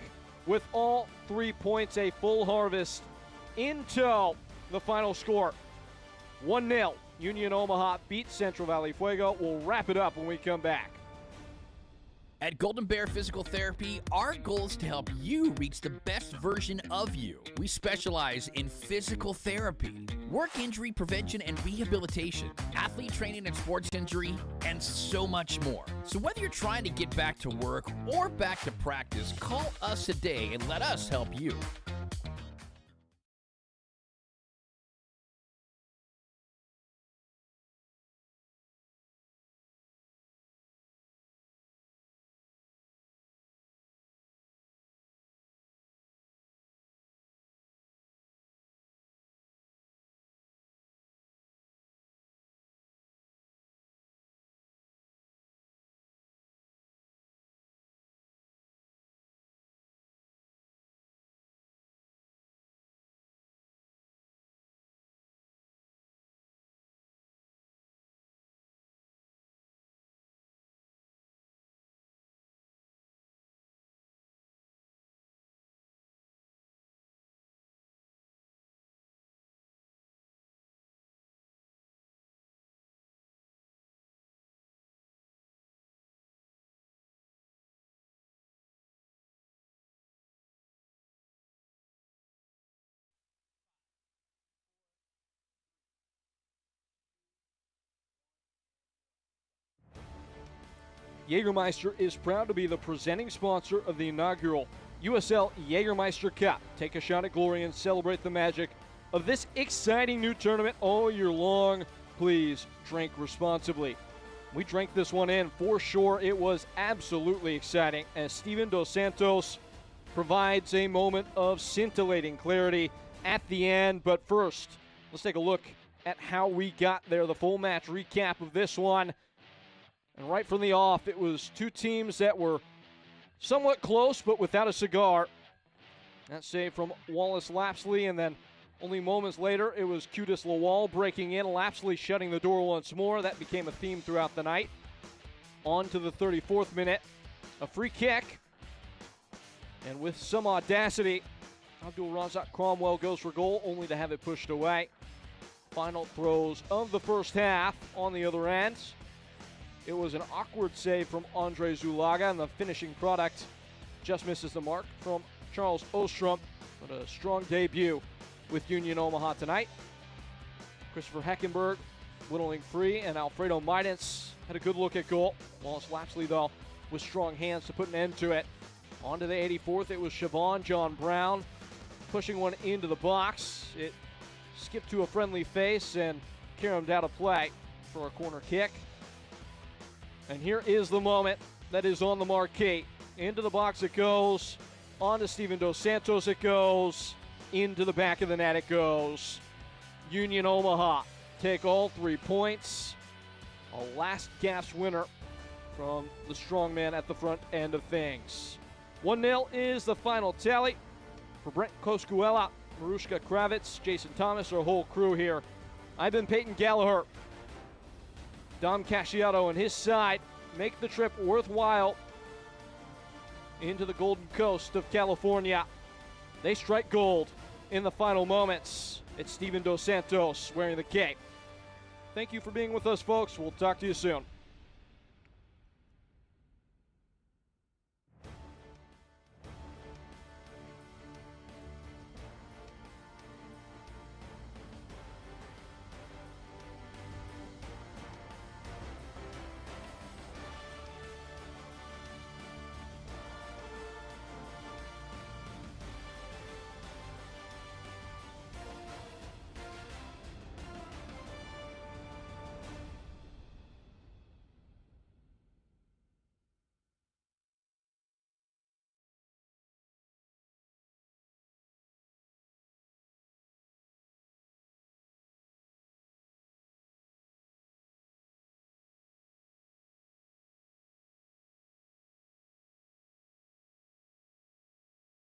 with all 3 points, a full harvest in tow. The final score, 1-0. Union Omaha beats Central Valley Fuego. We'll wrap it up when we come back. At Golden Bear Physical Therapy, our goal is to help you reach the best version of you. We specialize in physical therapy, work injury prevention and rehabilitation, athlete training and sports injury, and so much more. So whether you're trying to get back to work or back to practice, call us today and let us help you. Jägermeister is proud to be the presenting sponsor of the inaugural USL Jägermeister Cup. Take a shot at glory and celebrate the magic of this exciting new tournament all year long. Please drink responsibly. We drank this one in for sure. It was absolutely exciting as Steven Dos Santos provides a moment of scintillating clarity at the end. But first, let's take a look at how we got there. The full match recap of this one. And right from the off, it was two teams that were somewhat close, but without a cigar. That save from Wallace Lapsley, and then only moments later, it was Qudis Lawal breaking in, Lapsley shutting the door once more. That became a theme throughout the night. On to the 34th minute, a free kick. And with some audacity, Abdul Razak Cromwell goes for goal, only to have it pushed away. Final throws of the first half on the other end. It was an awkward save from Andre Zulaga, and the finishing product just misses the mark from Charles Ostrom. But a strong debut with Union Omaha tonight. Christopher Heckenberg whittling free, and Alfredo Maidens had a good look at goal. Wallace Lapsley, though, with strong hands to put an end to it. On to the 84th, it was Siobhan John Brown pushing one into the box. It skipped to a friendly face and caromed out of play for a corner kick. And here is the moment that is on the marquee. Into the box it goes. On to Steven Dos Santos it goes. Into the back of the net it goes. Union Omaha take all 3 points. A last-gasp winner from the strongman at the front end of things. 1-0 is the final tally. For Brent Koskuela, Marushka Kravitz, Jason Thomas, our whole crew here. I've been Peyton Gallagher. Dom Casciato and his side make the trip worthwhile into the Golden Coast of California. They strike gold in the final moments. It's Steven Dos Santos wearing the cape. Thank you for being with us, folks. We'll talk to you soon.